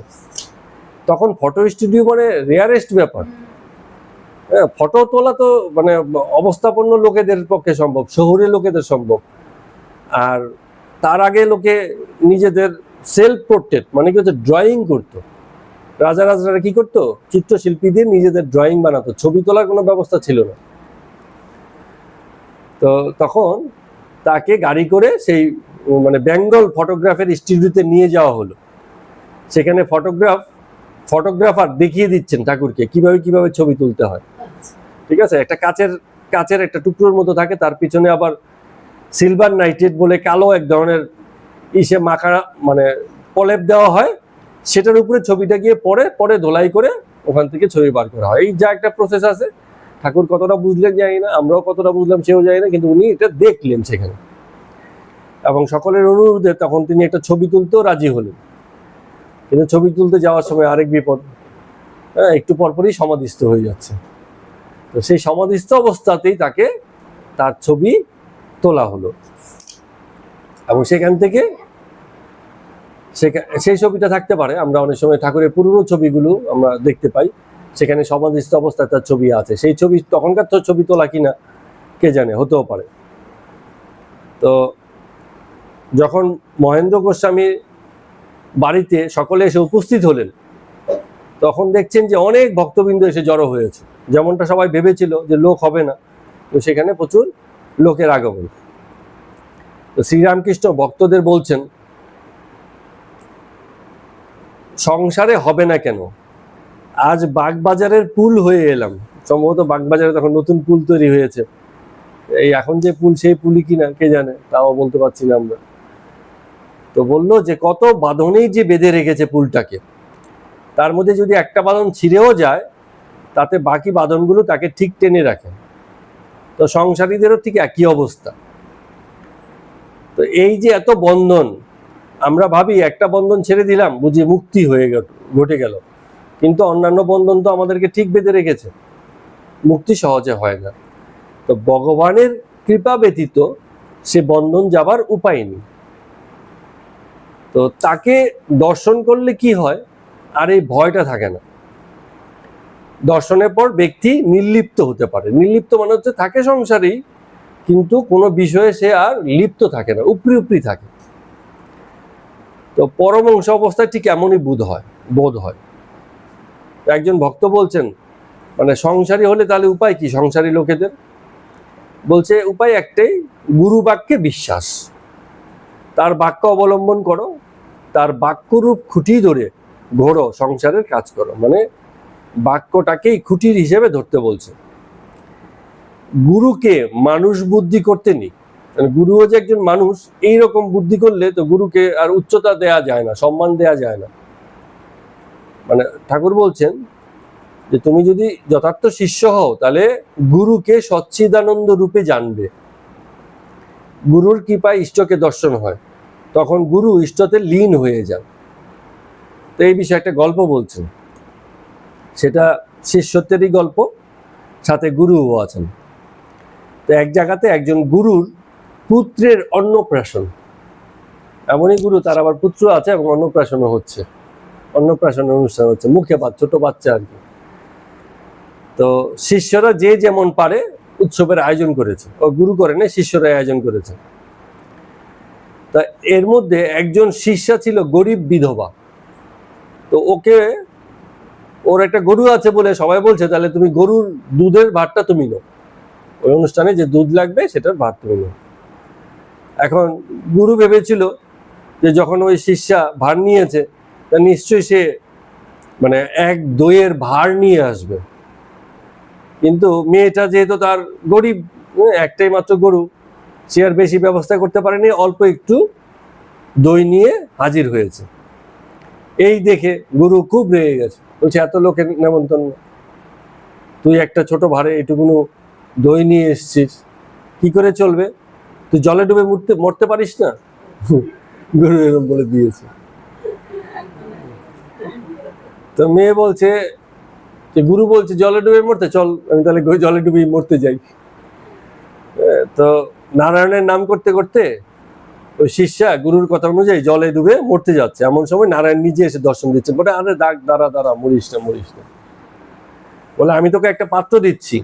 তখন ফটো স্টুডিও মানে রেয়ারেস্ট ব্যাপার। হ্যাঁ, ফটো তোলা তো মানে অবস্থাপন্ন লোকেদের পক্ষে সম্ভব, শহুরে লোকেদের সম্ভব। আর তার আগে লোকে নিজেদের সেলফ পোর্ট্রেট মানে কি হচ্ছে ড্রয়িং করতো। রাজারা কি করতো, চিত্রশিল্পীদের নিজেদের ড্রয়িং বানাতো, ছবি তোলার কোনো ব্যবস্থা ছিল না। তো তখন তাকে গাড়ি করে সেই মানে বেঙ্গল ফটোগ্রাফের স্টুডিওতে নিয়ে যাওয়া হলো। সেখানে ফটোগ্রাফার দেখিয়ে দিচ্ছেন ঠাকুরকে কিভাবে কিভাবে ছবি তুলতে হয়। ঠিক আছে, একটা কাচের একটা টুকরোর মতো থাকে, তার পিছনে আবার সিলভার নাইট্রেট বলে কালো এক ধরনের মাখা মানে প্রলেপ দেওয়া হয়, সেটার উপরে ছবিটা গিয়ে পরে ধোলাই করে ওখান থেকে ছবি বার করা হয়। এই যা একটা প্রসেস আছে, ঠাকুর কতটা বুঝলেন জানি না, আমরাও কতটা বুঝলাম সেও জানি না, কিন্তু উনি এটা দেখলেন সেখানে, এবং সকলের অনুরোধে তখন তিনি একটা ছবি তুলতেও রাজি হলেন। কিন্তু ছবি তুলতে যাওয়ার সময় আরেক বিপদ, একটু পরপরই সমাধিস্থ হয়ে যাচ্ছে। তো সেই সমাধিস্থ অবস্থাতেই তার ছবি তোলা হলো, এবং সেখান থেকে সেই ছবিটা থাকতে পারে। আমরা অনেক সময় ঠাকুরের পুরনো ছবিগুলো আমরা দেখতে পাই, সেখানে সমাধিস্থ অবস্থায় তার ছবি আছে। সেই ছবি তখনকার তো ছবি তোলা কিনা কে জানে, হতেও পারে। তো যখন মহেন্দ্র গোস্বামী বাড়িতে সকলে এসে উপস্থিত হলেন, তখন দেখছেন যে অনেক ভক্তবৃন্দ এসে জড়ো হয়েছে। যেমনটা সবাই ভেবেছিল যে লোক হবে না, তো সেখানে প্রচুর লোকের আগমন। তো শ্রীরামকৃষ্ণ ভক্তদের বলছেন, সংসারে হবে না কেন, আজ বাগবাজারের পুল হয়ে এলাম। সম্ভবত বাগবাজারে তখন নতুন পুল তৈরি হয়েছে, এই এখন যে পুল সেই পুলই কিনা কে জানে, তাও বলতে পারছি না আমরা। তো বললো যে কত বাঁধনেই যে বেঁধে রেখেছে পুলটাকে, তার মধ্যে যদি একটা বাঁধন ছিঁড়েও যায়, তাতে বাকি বাঁধনগুলো তাকে ঠিক টেনে রাখে। তো সংসারীদেরও ঠিক একই অবস্থা। তো এই যে এত বন্ধন, আমরা ভাবি একটা বন্ধন ছেড়ে দিলাম বুঝি মুক্তি ঘটে গেল, কিন্তু অন্যান্য বন্ধন তো আমাদেরকে ঠিক বেঁধে রেখেছে, মুক্তি সহজে হয় না। তো ভগবানের কৃপা ব্যতীত সে বন্ধন যাবার উপায় নেই। তো তাকে দর্শন করলে কি হয়, আর এই ভয়টা থাকে না। দর্শনের পর ব্যক্তি নির্লিপ্ত হতে পারে। নির্লিপ্ত মানে হচ্ছে থাকে সংসারেই, কিন্তু কোনো বিষয়ে সে আর লিপ্ত থাকে না, উপরি থাকে। তো পরমংশ অবস্থায় ঠিক এমনই বোধ হয়। একজন ভক্ত বলছেন, মানে সংসারী হলে তাহলে উপায় কি সংসারী লোকেদের? বলছে উপায় একটাই, গুরু বাক্যে বিশ্বাস। তার বাক্য অবলম্বন করো, তার বাক্যরূপ খুঁটি ধরে ঘোরো, সংসারের কাজ করো। মানে বাক্যটাকেই খুঁটির হিসেবে ধরতে বলছে। গুরুকে মানুষ বুদ্ধি করতে নেই, গুরুও যে একজন মানুষ, এইরকম বুদ্ধি করলে তো গুরুকে আর উচ্চতা দেয়া যায় না, সম্মান দেয়া যায় না। মানে ঠাকুর বলছেন যে তুমি যদি যথার্থ শিষ্য হও, তাহলে গুরুকে সচ্চিদানন্দ রূপে জানবে। গুরুর কৃপায় ইষ্টকে দর্শন হয়, তখন গুরু ইষ্টতে লীন হয়ে যান। তো এই বিষয়ে একটা গল্প বলছেন, সেটা শিষ্যত্বেরই গল্প, সাথে গুরুও আছেন। তো এক জায়গাতে একজন গুরুর পুত্রের অন্নপ্রাশন, এমনই গুরু তার আবার পুত্র আছে এবং অন্নপ্রাশনও হচ্ছে, অন্নপ্রাশনের অনুষ্ঠান হচ্ছে, মুখে ছোট বাচ্চা আর কি। তো শিষ্যরা যে যেমন পারে উৎসবের আয়োজন করেছে, ও গুরু করে না, শিষ্যরাই আয়োজন করেছে। তা এর মধ্যে একজন শিষ্যা ছিল গরিব বিধবা। তো ওর একটা গরু আছে বলে সবাই বলছে তাহলে তুমি গরুর দুধের ভাতটা তুমি নাও, ওই অনুষ্ঠানে যে দুধ লাগবে সেটার ভাত তুমি নাও। এখন গুরু ভেবেছিল যে যখন ওই শিষ্যা ভার নিয়েছে, তা নিশ্চয়ই সে মানে এক দইয়ের ভার নিয়ে আসবে। কিন্তু মেয়েটা যেহেতু তার গরিব, একটাই মাত্র গরু, সে আর বেশি ব্যবস্থা করতে পারেনি, অল্প একটু দই নিয়ে হাজির হয়েছে। এই দেখে গুরু খুব রেগে গেছে, বলছে এত লোকের নেমন্তন্ন, তুই একটা ছোট ভারে এটুকুনো দই নিয়ে এসছিস, কি করে চলবে? তুই জলে ডুবে মরতে পারিস না? গুরু এরকম বলে দিয়েছে। তো মেয়ে বলছে যে গুরু বলছে জলে ডুবে মরতে, চল আমি তাহলে জলে ডুবে মরতে যাই। তো নারায়ণের নাম করতে করতে ওই শিষ্যা গুরুর কথা অনুযায়ী জলে ডুবে মরতে যাচ্ছে, এমন সময় নারায়ণ নিজে এসে দর্শন দিচ্ছেন। বলে আরে দাঁড়া মরিস না। বলে আমি তোকে একটা পাত্র দিচ্ছি,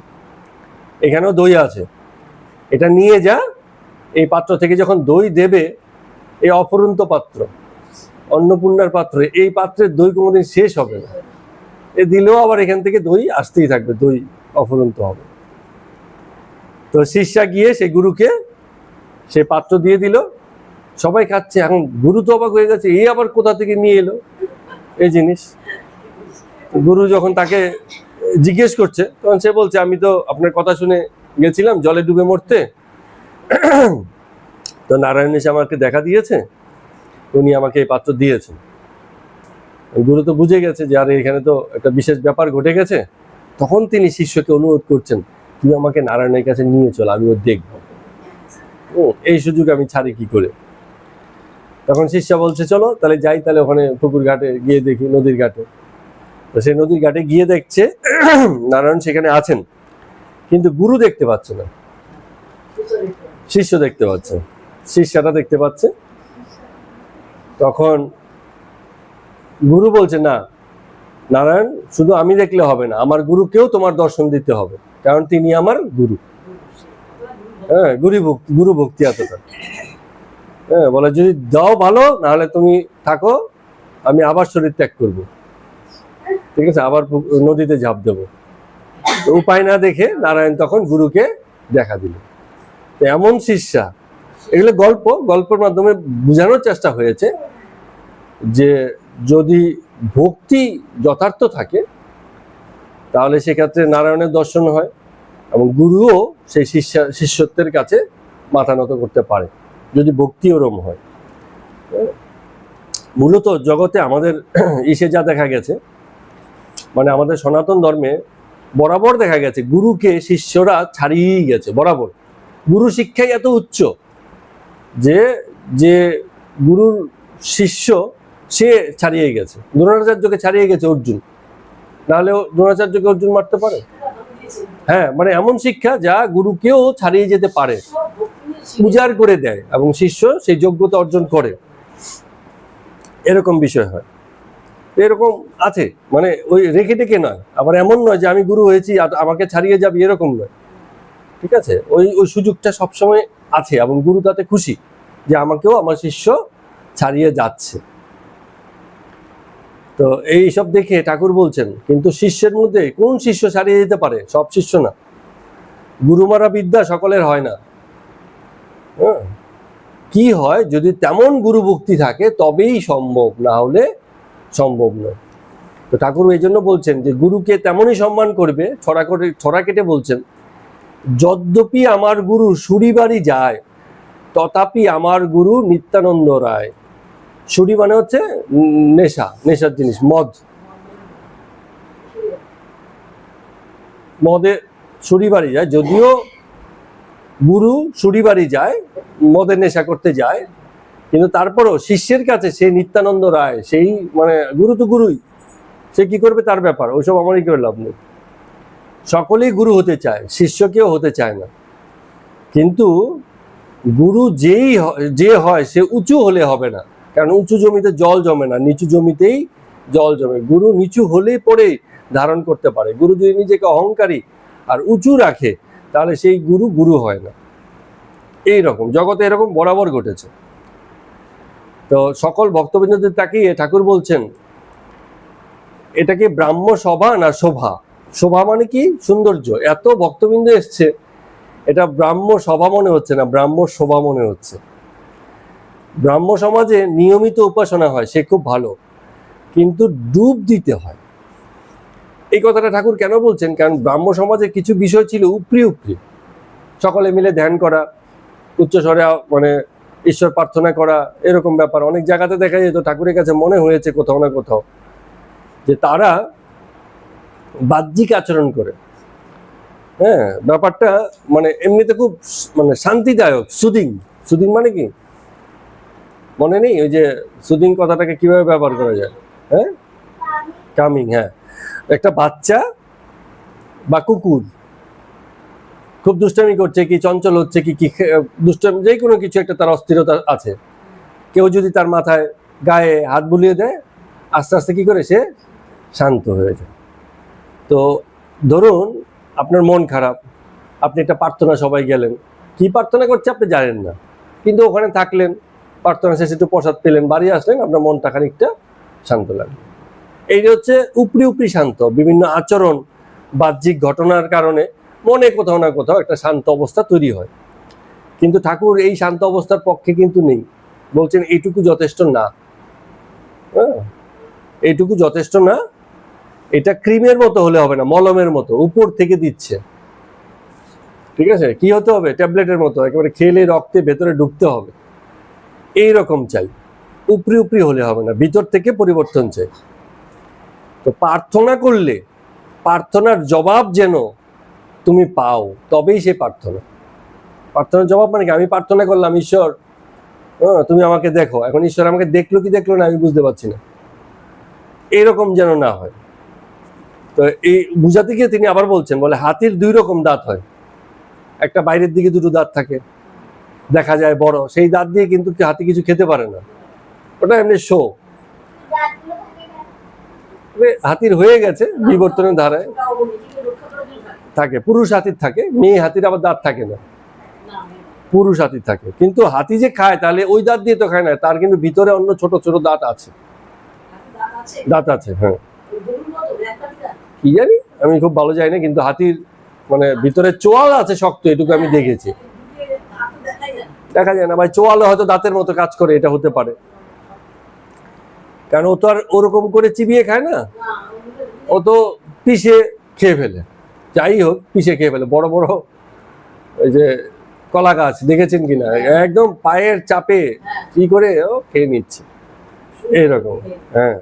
এখানেও দই আছে, এটা নিয়ে যা, এই পাত্র থেকে যখন দই দেবে, এই অপরন্ত পাত্র, অন্নপূর্ণার পাত্র, এই পাত্রের দই কোনোদিন শেষ হবে না, এ দিলেও আবার এখান থেকে দই আসতেই থাকবে, দই অফুরন্ত হবে। তো শিষ্যা গিয়ে সেই গুরুকে সেই পাত্র দিয়ে দিল, সবাই খাচ্ছে। এখন গুরু তো অবাক হয়ে গেছে, এই আবার কোথা থেকে নিয়ে এলো এই জিনিস। গুরু যখন তাকে জিজ্ঞেস করছে তখন সে বলছে, আমি তো আপনার কথা শুনে গেছিলাম জলে ডুবে মরতে, তো নারায়ণ এসে আমাকে দেখা দিয়েছে, উনি আমাকে এই পাত্র দিয়েছেন। গুরু তো বুঝে গেছে যে আরে এখানে তো একটা বিশেষ ব্যাপার ঘটে গেছে। তখন তিনি শিষ্যকে অনুরোধ করছেন, তুই আমাকে নারায়ণের কাছে নিয়ে চল, আমি ও দেখবো, এই সুযোগ আমি ছাড়ি কি করে। তখন শিষ্য বলছে চলো তাহলে যাই, তাহলে ওখানে পুকুর ঘাটে গিয়ে দেখি, নদীর ঘাটে। তো সেই নদীর ঘাটে গিয়ে দেখছে নারায়ণ সেখানে আছেন, কিন্তু গুরু দেখতে পাচ্ছে না, শিষ্য দেখতে পাচ্ছে, শিষ্যটা দেখতে পাচ্ছে। তখন গুরু বলছে, না নারায়ণ, শুধু আমি দেখলে হবে না, আমার গুরুকেও তোমার দর্শন দিতে হবে, কারণ তিনি আমার গুরু। হ্যাঁ, গুরু ভক্তি এতটা। হ্যাঁ, বলে যদি দাও ভালো, নাহলে তুমি থাকো, আমি আবার শরীর ত্যাগ করবো, ঠিক আছে, আবার নদীতে ঝাঁপ দেবো। উপায় না দেখে নারায়ণ তখন গুরুকে দেখা দিল। এমন শিষ্যা, এগুলো গল্পের মাধ্যমে বোঝানোর চেষ্টা হয়েছে যে যদি ভক্তি যথার্থ থাকে তাহলে সেক্ষেত্রে নারায়ণের দর্শন হয়, এবং গুরুও সেই শিষ্যত্বের কাছে মাথা নত করতে পারে যদি ভক্তি ওরম হয়। মূলত জগতে আমাদের ইসে যা দেখা গেছে, মানে আমাদের সনাতন ধর্মে বরাবর দেখা গেছে গুরুকে শিষ্যরা ছাড়িয়েই গেছে বরাবর। গুরু শিক্ষাই এত উচ্চ যে যে গুরুর শিষ্য সে ছাড়িয়ে গেছে। দ্রোণাচার্যকে ছাড়িয়ে গেছে অর্জুন, নাহলে দ্রোণাচার্যকে অর্জুন মারতে পারে? হ্যাঁ, মানে এমন শিক্ষা যা গুরুকেও ছাড়িয়ে যেতে পারে, উজাড় করে দেয় এবং শিষ্য সেই যোগ্যতা অর্জন করে, এরকম বিষয় হয়। এরকম আছে, মানে ওই রেখে টেকে নয়, আবার এমন নয় যে আমি গুরু হয়েছি আমাকে ছাড়িয়ে যাবি, এরকম নয়, ঠিক আছে। ওই সুযোগটা সবসময় আছে এবং গুরু তাতে খুশি যে আমাকেও আমার শিষ্য ছাড়িয়ে যাচ্ছে। তো এই সব দেখে ঠাকুর বলছেন, কিন্তু শিষ্যের মধ্যে কোন শিষ্য ছাড়িয়ে যেতে পারে? সব শিষ্য না। গুরুমারা বিদ্যা সকলের হয় না। কি হয়, যদি তেমন গুরু ভক্তি থাকে তবেই সম্ভব, না হলে সম্ভব নয়। তো ঠাকুর এই জন্য বলছেন যে গুরুকে তেমনই সম্মান করবে, ছড়া কেটে বলছেন, যদ্যপি আমার গুরু সুরিবাড়ি যায়, তথাপি আমার গুরু নিত্যানন্দ রায়। সুরি মানে হচ্ছে নেশার জিনিস, মদে সুরি বাড়ি যায়। যদিও গুরু সুরি বাড়ি যায়, মদের নেশা করতে যায়, কিন্তু তারপরও শিষ্যের কাছে সে নিত্যানন্দ রায়, সেই মানে গুরু তো গুরুই, সে কি করবে তার ব্যাপার, ওইসব আমারই করে লাভ নেই। সকলেই গুরু হতে চায়, শিষ্য কেউ হতে চায় না, কিন্তু গুরু যে হয় সে উঁচু হলে হবে না, কারণ উঁচু জমিতে জল জমে না, নিচু জমিতেই জল জমে। গুরু নিচু হলেই পরে ধারণ করতে পারে। গুরু যদি নিজেকে অহংকারী আর উঁচু রাখে তাহলে সেই গুরু হয় না। এই রকম জগতে এরকম বরাবর ঘটেছে। তো সকল ভক্তবৃন্দদের তাকিয়ে ঠাকুর বলছেন, এটাকে ব্রাহ্ম সভা না শোভা? শোভা মানে কি? সৌন্দর্য। এত ভক্তবৃন্দ এসছে, এটা ব্রাহ্ম সভা মনে হচ্ছে না, ব্রাহ্ম শোভা মনে হচ্ছে। ব্রাহ্ম সমাজে নিয়মিত উপাসনা হয়, সে খুব ভালো, কিন্তু ডুব দিতে হয়। এই কথাটা ঠাকুর কেন বলছেন? কারণ ব্রাহ্ম সমাজে কিছু বিষয় ছিল উপরি, সকলে মিলে ধ্যান করা, উচ্চস্বরে মানে ঈশ্বর প্রার্থনা করা, এরকম ব্যাপার অনেক জায়গাতে দেখা যেত। ঠাকুরের কাছে মনে হয়েছে কোথাও না কোথাও যে তারা বাহ্যিক আচরণ করে। হ্যাঁ, ব্যাপারটা মানে এমনিতে খুব মানে শান্তিদায়ক, সুদিং মানে কি মনে নেই? ওই যে সুদিং কথাটাকে কিভাবে ব্যবহার করা যায়? হ্যাঁ, কামিং। হ্যাঁ, একটা বাচ্চা বা কুকুর খুব দুষ্টামি করছে, কি চঞ্চল হচ্ছে, কি দুষ্টামি, যে কোনো কিছু একটা তার অস্থিরতা আছে, কেউ যদি তার মাথায় গায়ে হাত বুলিয়ে দেয়, আস্তে আস্তে কি করে সে শান্ত হয়ে যায়। তো ধরুন আপনার মন খারাপ, আপনি একটা প্রার্থনা সবাই গেলেন, কি প্রার্থনা করছে আপনি জানেন না, কিন্তু ওখানে থাকলেন, প্রার্থনা শেষে একটু প্রসাদ পেলেন, বাড়ি আসলেন, আপনার মনটা খানিকটা শান্ত লাগলো। এই হচ্ছে উপরি শান্ত। বিভিন্ন আচরণ, বাহ্যিক ঘটনার কারণে মনে কোথাও না কোথাও একটা শান্ত অবস্থা তৈরি হয়, কিন্তু ঠাকুর এই শান্ত অবস্থার পক্ষে কিন্তু নেই। বলছেন এইটুকু যথেষ্ট না। হ্যাঁ, এইটুকু যথেষ্ট না, এটা ক্রিমের মতো হলে হবে না, মলমের মতো উপর থেকে দিচ্ছে। ঠিক আছে, কি হতে হবে, ট্যাবলেটের মতো একেবারে খেলে রক্তে ভেতরে ঢুকতে হবে, এইরকম চাই। উপরি উপরি হলে হবে না, ভিতর থেকে পরিবর্তন চাই। তো প্রার্থনা করলে প্রার্থনার জবাব যেন তুমি পাও, তবেই সে প্রার্থনা। প্রার্থনার জবাব মানে কি, আমি প্রার্থনা করলাম ঈশ্বর তুমি আমাকে দেখো, এখন ঈশ্বর আমাকে দেখলো কি দেখলো না আমি বুঝতে পারছি না, এরকম যেন না হয়। তো এই বুঝাতে গিয়ে তিনি আবার বলছেন, বলে হাতির 2 রকম দাঁত হয়, একটা বাইরের দিকে 2টো দাঁত থাকে, দেখা যায় বড়, সেই দাঁত দিয়ে কিন্তু হাতি কিছু খেতে পারে না, ওটা এমনি শো। হাতির হয়ে গেছে বিবর্তনের ধারায় থাকে, পুরুষ হাতির থাকে, মেয়ে হাতির আবার দাঁত থাকে না, পুরুষ হাতির থাকে। কিন্তু হাতি যে খায় তাহলে ওই দাঁত দিয়ে তো খায় না, তার কিন্তু ভিতরে অন্য ছোট ছোট দাঁত আছে, দাঁত আছে। হ্যাঁ, কি জানি, আমি খুব ভালো জানি না, কিন্তু হাতির মানে ভিতরে চোয়াল আছে শক্ত, এটুকু আমি দেখেছি। দেখা যায় না ভাই, চোয়ালে হয়তো দাঁতের মতো কাজ করে, এটা হতে পারে, কারণ ও তো আর ওরকম করে চিবিয়ে খায় না, ও তো পিষে খেয়ে ফেলে, যাই হোক পিষে খেয়ে ফেলে। বড় বড় ওই যে কলা গাছ দেখেছেন কিনা, একদম পায়ের চাপে কি করে ও খেয়ে নিচ্ছে, এইরকম। হ্যাঁ,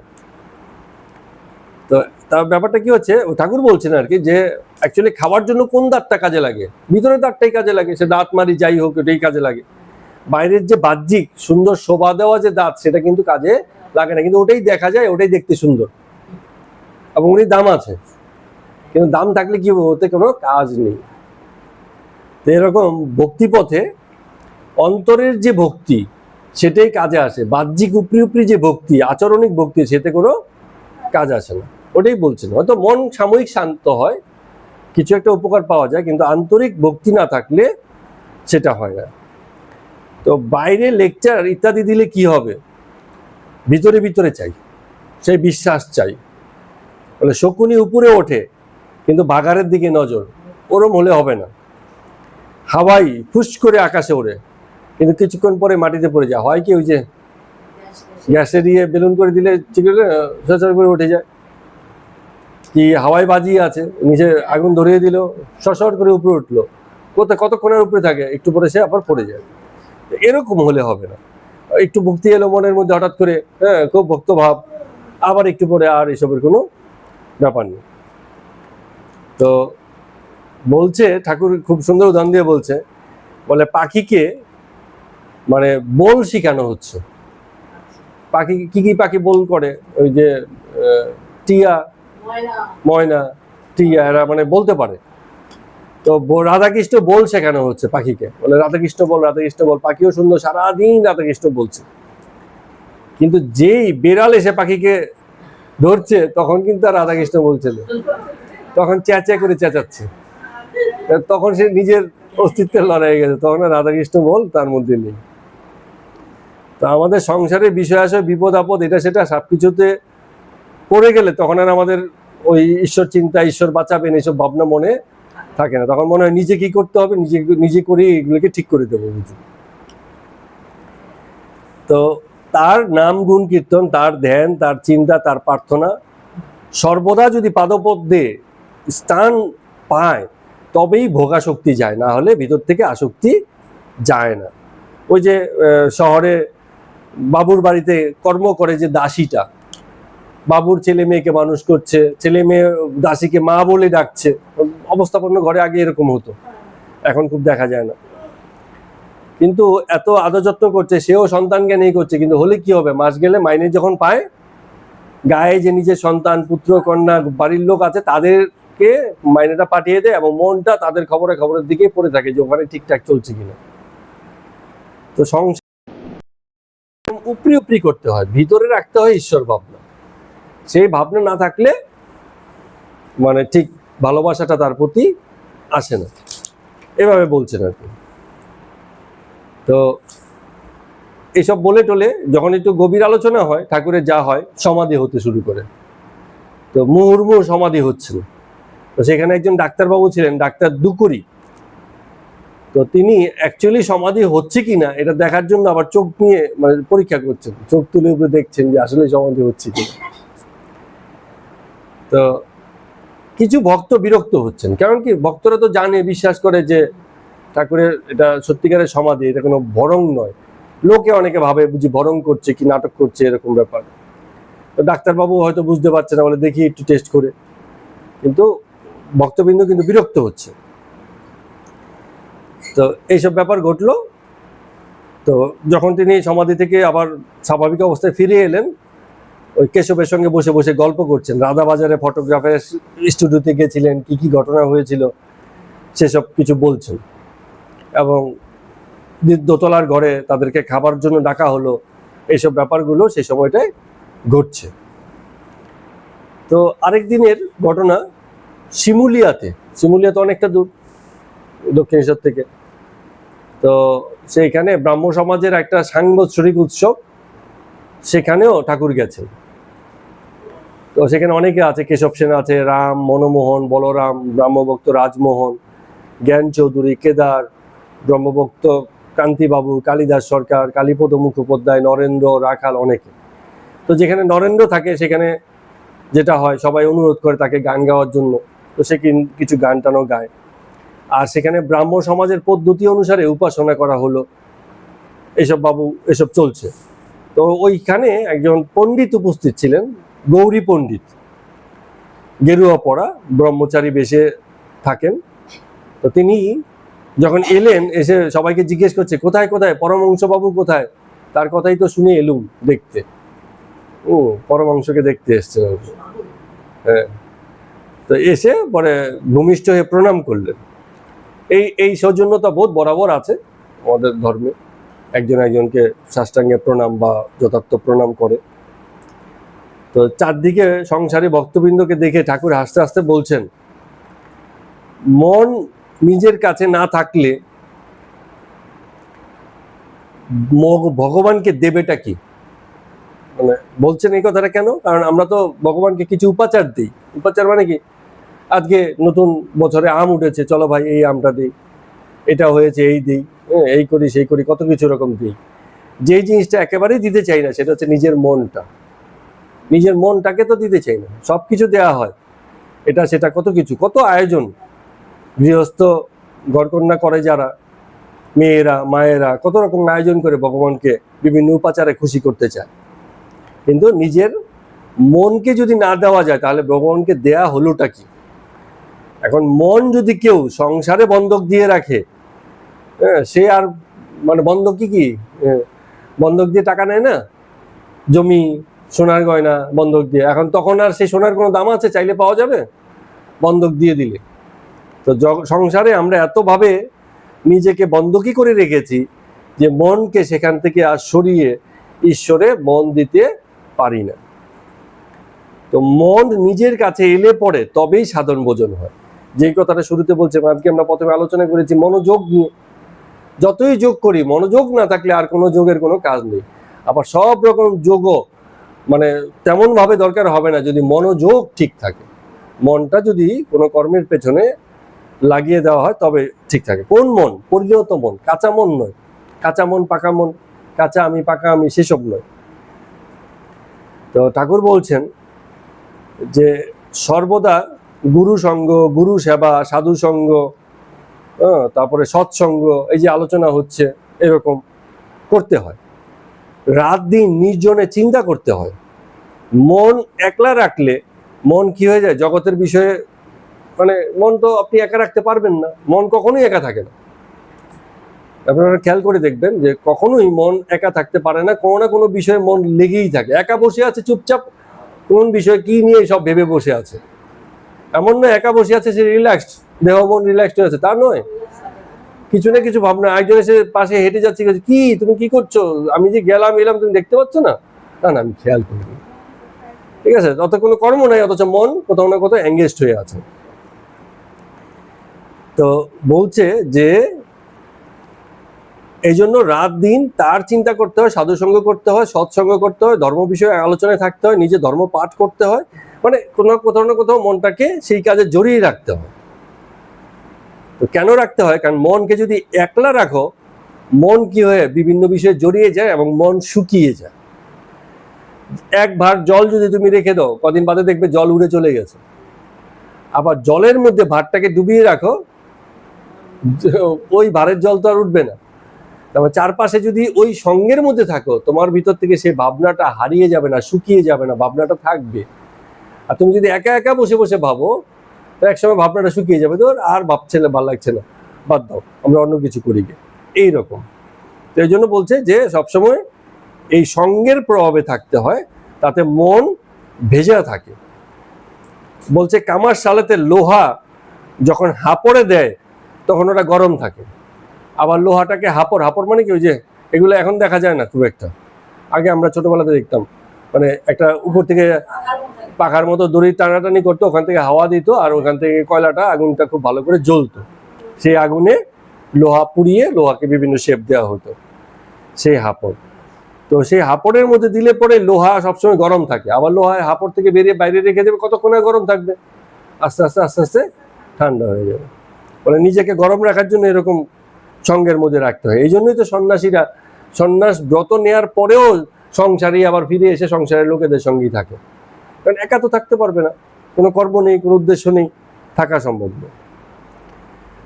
তো তার ব্যাপারটা কি হচ্ছে, ঠাকুর বলছেন আর কি, যে অ্যাকচুয়ালি খাওয়ার জন্য কোন দাঁতটা কাজে লাগে, ভিতরের দাঁতটাই কাজে লাগে, সে দাঁত মারি যাই হোক ওটাই কাজে লাগে। বাইরের যে বাহ্যিক সুন্দর শোভা দেওয়া যে দাঁত, সেটা কিন্তু কাজে লাগে না, কিন্তু ওটাই দেখা যায়, ওটাই দেখতে সুন্দর, এবং ওরই দাম আছে, কিন্তু দাম থাকলে কি ওতে কোনো কাজ নেই। তো এরকম ভক্তিপথে অন্তরের যে ভক্তি সেটাই কাজে আসে, বাহ্যিক উপরি উপরি যে ভক্তি, আচরণিক ভক্তি, সেতে কোনো কাজ আসে না। ওটাই বলছেন, হয়তো মন সাময়িক শান্ত হয়, কিছু একটা উপকার পাওয়া যায়, কিন্তু আন্তরিক ভক্তি না থাকলে সেটা হয় না। তো বাইরে লেকচার ইত্যাদি দিলে কি হবে, ভিতরে ভিতরে চাই, সেই বিশ্বাস চাই। বলে শকুনি উপরে ওঠে কিন্তু বাগারের দিকে নজর, ওরম হলে হবে না। হাওয়াই ফুস করে আকাশে ওড়ে কিন্তু কিছুক্ষণ পরে মাটিতে পড়ে যায়, হয় কি ওই যে গ্যাসে দিয়ে বেলুন করে দিলে সচর করে উঠে যায়, কি হাওয়ায় বাজিয়ে আছে, নিচে আগুন ধরিয়ে দিল, সসর করে উপরে উঠলো, কতক্ষণের উপরে থাকে, একটু পরে সে আবার পড়ে যায়। এরকম হলে হবে না। একটু ভক্তি এলো মনের মধ্যে হঠাৎ করে, হ্যাঁ খুব ভক্ত ভাব, আবার একটু পরে আর এসবের কোনো ব্যাপার নেই। তো বলছে ঠাকুর, খুব সুন্দর উদাহরণ দিয়ে বলছে, বলে পাখিকে মানে বল শিখানো হচ্ছে। পাখি কি কি পাখি বল করে, ওই যে টিয়া, ময়না, টিয়া, এরা মানে বলতে পারে। তো রাধাকৃষ্ণ বল শেখানো হচ্ছে পাখিকে, বলে রাধাকৃষ্ণ বল, রাধাকৃষ্ণ বল, পাখিও সুন্দর সারাদিন রাধাকৃষ্ণ বলছে। কিন্তু যেই বেড়াল এসে পাখিকে ধরছে তখন কিন্তু আর রাধাকৃষ্ণ বলছে না, তখন চেঁচা করে চেঁচাচ্ছে, তখন সে নিজের অস্তিত্বের লড়াই গেছে, তখন আর রাধাকৃষ্ণ বল তার মধ্যে নেই। তো আমাদের সংসারের বিষয় আসে, বিপদ আপদ এটা সেটা সবকিছুতে পড়ে গেলে তখন আর আমাদের ওই ঈশ্বর চিন্তা, ঈশ্বর বাঁচাবেন এইসব ভাবনা মনে থাকে না, তখন মনে হয় নিজে কি করতে হবে, নিজে করি এগুলোকে ঠিক করে দেবো বুঝি। তো তার নাম গুণ কীর্তন, তার ধ্যান, তার চিন্তা, তার প্রার্থনা সর্বদা যদি পাদপদ্মে স্থান পায় তবেই ভোগাসক্তি যায়, না হলে ভিতর থেকে আসক্তি যায় না। ওই যে শহরে বাবুর বাড়িতে কর্ম করে যে দাসীটা, বাবুর ছেলে মেয়েকে মানুষ করছে, ছেলে মেয়ে দাসীকে মা বলে ডাকছে, অবস্থাপন্ন ঘরে আগে এরকম হতো, এখন খুব দেখা যায় না। কিন্তু এত আদর যত্ন করছে, সেও সন্তানকে নেই করছে, কিন্তু হলে কি হবে, মাস গেলে মাইনে যখন পায়, গায়ে যে নিজের সন্তান পুত্র কন্যা বাড়ির লোক আছে তাদেরকে মাইনেটা পাঠিয়ে দেয়, এবং মনটা তাদের খবরের দিকেই পড়ে থাকে যে ওখানে ঠিকঠাক চলছে কিনা। তো সংসার উপরি উপরি করতে হয়, ভিতরে রাখতে হয় ঈশ্বর ভাবনা, সেই ভাবনা না থাকলে মানে ঠিক ভালোবাসাটা তার প্রতি আসে না, এভাবে বলছেন আর কি। তো এইসব বলে টলে যখন একটু গভীর আলোচনা হয়, ঠাকুরের যা হয়, সমাধি হতে শুরু করে। তো মুহুর্মুহু সমাধি হচ্ছিল। তো সেখানে একজন ডাক্তারবাবু ছিলেন, ডাক্তার দুকুরি, তো তিনি অ্যাকচুয়ালি সমাধি হচ্ছে কিনা এটা দেখার জন্য আবার চোখ নিয়ে মানে পরীক্ষা করছেন, চোখ তুলে উপরে দেখছেন যে আসলে সমাধি হচ্ছে কিনা। তো কিছু ভক্ত বিরক্ত হচ্ছেন, কারণ কি ভক্তরা তো জানে, বিশ্বাস করে যে ঠাকুরের এটা সত্যিকারের সমাধি, এটা কোনো ভরং নয়। লোকে অনেকে ভাবে বুঝি ভরং করছে কি নাটক করছে, এরকম ব্যাপার। তো ডাক্তারবাবু হয়তো বুঝতে পারছে না, বলে দেখি একটু টেস্ট করে, কিন্তু ভক্তবৃন্দ কিন্তু বিরক্ত হচ্ছে। তো এইসব ব্যাপার ঘটলো। তো যখন তিনি সমাধি থেকে আবার স্বাভাবিক অবস্থায় ফিরে এলেন, ওই কেশবের সঙ্গে বসে বসে গল্প করছেন, রাধা বাজারে ফটোগ্রাফের স্টুডিওতে গেছিলেন, কি কি ঘটনা হয়েছিল সেসব কিছু বলছেন, এবং দোতলার ঘরে তাদেরকে খাবার জন্য ডাকা হলো, এইসব ব্যাপারগুলো সেই সময়টায় ঘটছে। তো আরেক দিনের ঘটনা শিমুলিয়াতে অনেকটা দূর দক্ষিণেশ্বর থেকে। তো সেইখানে ব্রাহ্ম সমাজের একটা সাংবৎসরিক উৎসব, সেখানেও ঠাকুর গেছেন। তো সেখানে অনেকে আছে, কেশব সেন আছে, রাম, মনমোহন, বলরাম, ব্রাহ্মভক্ত রাজমোহন, জ্ঞান চৌধুরী, কেদার, ব্রহ্মভক্ত কান্তিবাবু, কালিদাস সরকার, কালীপদ মুখোপাধ্যায়, নরেন্দ্র, রাখাল, অনেকে। তো যেখানে নরেন্দ্র থাকে সেখানে যেটা হয়, সবাই অনুরোধ করে তাকে গান গাওয়ার জন্য, তো সে কিছু গান টানও গায়। আর সেখানে ব্রাহ্ম সমাজের পদ্ধতি অনুসারে উপাসনা করা হলো, এসব চলছে। তো ওইখানে একজন পণ্ডিত উপস্থিত ছিলেন, গৌরী পণ্ডিত, গেরুয়া পরা, ব্রহ্মচারী বেশে থাকেন। তো তিনি যখন এলেন, এসে সবাইকে জিজ্ঞেস করছে কোথায় কোথায় পরমহংসবাবু কোথায়, তার কথাই তো শুনে এলুম দেখতে। ও পরমহংসকে দেখতে এসছে। হ্যাঁ, তো এসে পরে ভূমিষ্ঠ হয়ে প্রণাম করলেন। এই সৌজন্যতা বোধ বরাবর আছে আমাদের ধর্মে, একজন একজনকে সাষ্টাঙ্গে প্রণাম বা যথার্থ প্রণাম করে। তো চারদিকে সংসারী ভক্তবৃন্দকে দেখে ঠাকুর হাসতে হাসতে বলছেন, মন নিজের কাছে না থাকলে ভগবানকে দেবেটা কি? মানে বলছেন এই কথাটা কেন? কারণ আমরা তো ভগবানকে কিছু উপাচার দিই। উপাচার মানে কি, আজকে নতুন বছরে আম উঠেছে, চলো ভাই এই আমটা দিই, এটা হয়েছে এই দিই, এই করি সেই করি, কত কিছু রকম দিই। যেই জিনিসটা একেবারেই দিতে চাই না সেটা হচ্ছে নিজের মনটা। নিজের মনটাকে তো দিতে চাই না, সবকিছু দেয়া হয়, এটা সেটা কত কিছু, কত আয়োজন গৃহস্থ ঘরকন্যা করে যারা, মেয়েরা মায়েরা কত রকম আয়োজন করে ভগবানকে বিভিন্ন উপাচারে খুশি করতে চায়। কিন্তু নিজের মনকে যদি না দেওয়া যায় তাহলে ভগবানকে দেয়া হলোটা কি? এখন মন যদি কেউ সংসারে বন্ধক দিয়ে রাখে, সে আর মানে বন্ধক কি বন্ধক দিয়ে টাকা নেয় না, জমি সোনার গয়না বন্ধক দিয়ে, এখন তখন আর সেই সোনার কোনো দাম আছে? চাইলে পাওয়া যাবে বন্ধক দিয়ে দিলে? তো সংসারে আমরা এতভাবে নিজেকে বন্ধকি করে রেখেছি যে মনকে সেখান থেকে আর সরিয়ে ঈশ্বরে মন দিতে পারি না। তো মন নিজের কাছে এলে পরে তবেই সাধন ভোজন হয়। যেই কথাটা শুরুতে বলছে, আজকে আমরা প্রথমে আলোচনা করেছি মনোযোগ নিয়ে। যতই যোগ করি, মনোযোগ না থাকলে আর কোনো যোগের কোনো কাজ নেই। আবার সব রকম যোগও মানে তেমন ভাবে দরকার হবে না যদি মনোযোগ ঠিক থাকে। মনটা যদি কোনো কর্মের পেছনে লাগিয়ে দেওয়া হয় তবে ঠিক থাকে। কোন মন? পরিণত মন, কাঁচা মন নয়। কাঁচা মন, পাকা মন, কাঁচা আমি পাকা আমি, সেসব নয়। তো ঠাকুর বলছেন যে সর্বদা গুরু সঙ্গ, গুরু সেবা, সাধু সঙ্গ, তারপরে সৎসঙ্গ, এই যে আলোচনা হচ্ছে এরকম করতে হয়। রাত দিন নির্জনে চিন্তা করতে হয়। মন একলা রাখলে মন কি হয়ে যায়, জগতের বিষয়ে মানে মন তো আপনি একা রাখতে পারবেন না, মন কখনোই একা থাকে না। আপনারা খেয়াল করে দেখবেন যে কখনোই মন একা থাকতে পারে না, কোনো না কোনো বিষয়ে মন লেগেই থাকে। একা বসে আছে চুপচাপ, কোন বিষয় কি নিয়ে সব ভেবে বসে আছে, এমন নয় একা বসে আছে সে রিল্যাক্সড, দেহ মন রিল্যাক্সড হয়ে আছে, তা নয়। কিছু না কিছু ভাবনা, একজন এসে পাশে হেঁটে যাচ্ছে, কি তুমি কি করছো, আমি যে গেলাম এলাম তুমি দেখতে পাচ্ছ না? না না, আমি খেয়াল করিনি। ঠিক আছে, অত কোনো কর্ম নাই, অথচ মন কোথাও না কোথাও এঙ্গেজড হয়ে আছে। তো বলছে যে এই জন্য রাত দিন তার চিন্তা করতে হয়, সাধুসঙ্গ করতে হয়, সৎসঙ্গ করতে হয়, ধর্ম বিষয়ে আলোচনায় থাকতে হয়, নিজে ধর্ম পাঠ করতে হয়, মানে কোথাও না কোথাও মনটাকে সেই কাজে জড়িয়ে রাখতে হয়। তো কেন রাখতে হয়? কারণ মনকে যদি একলা রাখো, মন কি হয়ে বিভিন্ন বিষয়ে জড়িয়ে যায় এবং মন শুকিয়ে যায়। এক ভার জল যদি তুমি রেখে দাও, কদিন বাদে দেখবে জল উড়ে চলে গেছে। আবার জলের মধ্যে ভাতটাকে ডুবিয়ে রাখো, ওই ভারের জল তো আর উঠবে না। তারপর চারপাশে যদি ওই সঙ্গের মধ্যে থাকো, তোমার ভিতর থেকে সেই ভাবনাটা হারিয়ে যাবে না, শুকিয়ে যাবে না, ভাবনাটা থাকবে। আর তুমি যদি একা একা বসে বসে ভাবো, তো একসময় ভাবনাটা শুকিয়ে যাবে, তো আর ভাবছে না, ভালো লাগছে না, বাদ দাও, আমরা অন্য কিছু করি গে, এইরকম। তো এই জন্য বলছে যে সবসময় এই সঙ্গের প্রভাবে থাকতে হয়, তাতে মন ভেজা থাকে। বলছে কামার সালেতে লোহা যখন হাপড়ে দেয় তখন ওটা গরম থাকে। আবার লোহাটাকে হাপড় মানে কি, ওই যে এগুলো এখন দেখা যায় না খুব একটা, আগে আমরা ছোটবেলাতে দেখতাম, মানে একটা উপর থেকে পাখার মতো দড়ি টানাটানি করতো, ওখান থেকে হাওয়া দিত, আর ওখান থেকে কয়লাটা, আগুনটা খুব ভালো করে জ্বলতো, সেই আগুনে লোহা পুড়িয়ে লোহাকে বিভিন্ন শেপ দেওয়া হতো, সেই হাপড়। তো সেই হাপড়ের মধ্যে দিলে পরে লোহা সবসময় গরম থাকে, আবার লোহা হাপড় থেকে বেরিয়ে বাইরে রেখে দেবে, কতক্ষণ গরম থাকবে, আস্তে আস্তে আস্তে আস্তে ঠান্ডা হয়ে যাবে। বলে নিজেকে গরম রাখার জন্য এরকম সঙ্গের মধ্যে রাখতে হয়। এই জন্যই তো সন্ন্যাসীরা সন্ন্যাস ব্রত নেওয়ার পরেও সংসারী আবার ফিরে এসে সংসারের লোকেদের সঙ্গেই থাকে, কারণ একা তো থাকতে পারবে না, কোনো কর্ম নেই, কোনো উদ্দেশ্য নেই, থাকা সম্ভব নয়।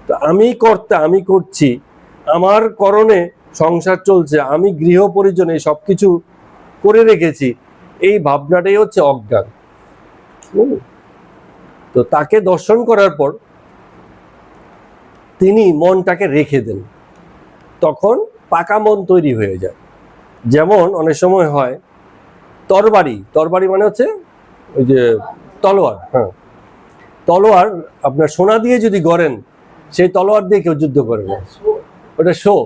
তো আমি কর্তা, আমি করছি, আমার করণে সংসার চলছে, আমি গৃহ পরিজনে সবকিছু করে রেখেছি, এই ভাবনাটাই হচ্ছে অজ্ঞান। তো তাকে দর্শন করার পর তিনি মনটাকে রেখে দেন, তখন পাকা মন তৈরি হয়ে যায়। যেমন অনেক সময় হয় তরবারি মানে হচ্ছে ওই যে তলোয়ার, হ্যাঁ, তলোয়ার আপনার সোনা দিয়ে যদি গড়েন, সেই তলোয়ার দিয়ে কেউ যুদ্ধ করে না, ওটা শো,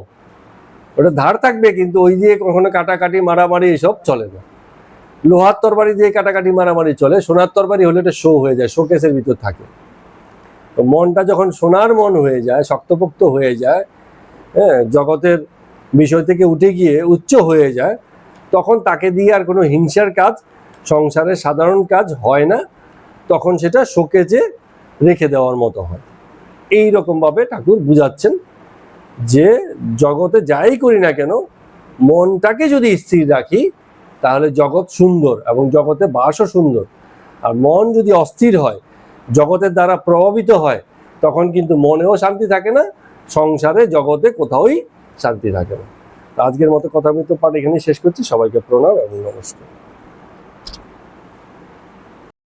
ওটা ধার থাকবে, কিন্তু ওই দিয়ে কখনো কাটাকাটি মারামারি এসব চলে না। লোহার তরবারি দিয়ে কাটাকাটি মারামারি চলে, সোনার তরবারি হলে এটা শো হয়ে যায়, শোকেসের ভিতর থাকে। তো মনটা যখন সোনার মন হয়ে যায়, শক্তপোক্ত হয়ে যায়, হ্যাঁ, জগতের বিষয় থেকে উঠে গিয়ে উচ্চ হয়ে যায়, তখন তাকে দিয়ে আর কোনো হিংসার কাজ, সংসারের সাধারণ কাজ হয় না, তখন সেটা শোকেজে রেখে দেওয়ার মতো হয়। এই রকমভাবে ঠাকুর বুঝাচ্ছেন যে জগতে যাই করি না কেন, মনটাকে যদি স্থির রাখি তাহলে জগৎ সুন্দর এবং জগতে বাসও সুন্দর। আর মন যদি অস্থির হয়, জগতের দ্বারা প্রভাবিত হয়, তখন কিন্তু মনেও শান্তি থাকে না, সংসারে জগতে কোথাওই শান্তি থাকে না। আজকের মতো কথা আমি তো পাঠ এখানেই শেষ করছি। সবাইকে প্রণাম এবং নমস্কার।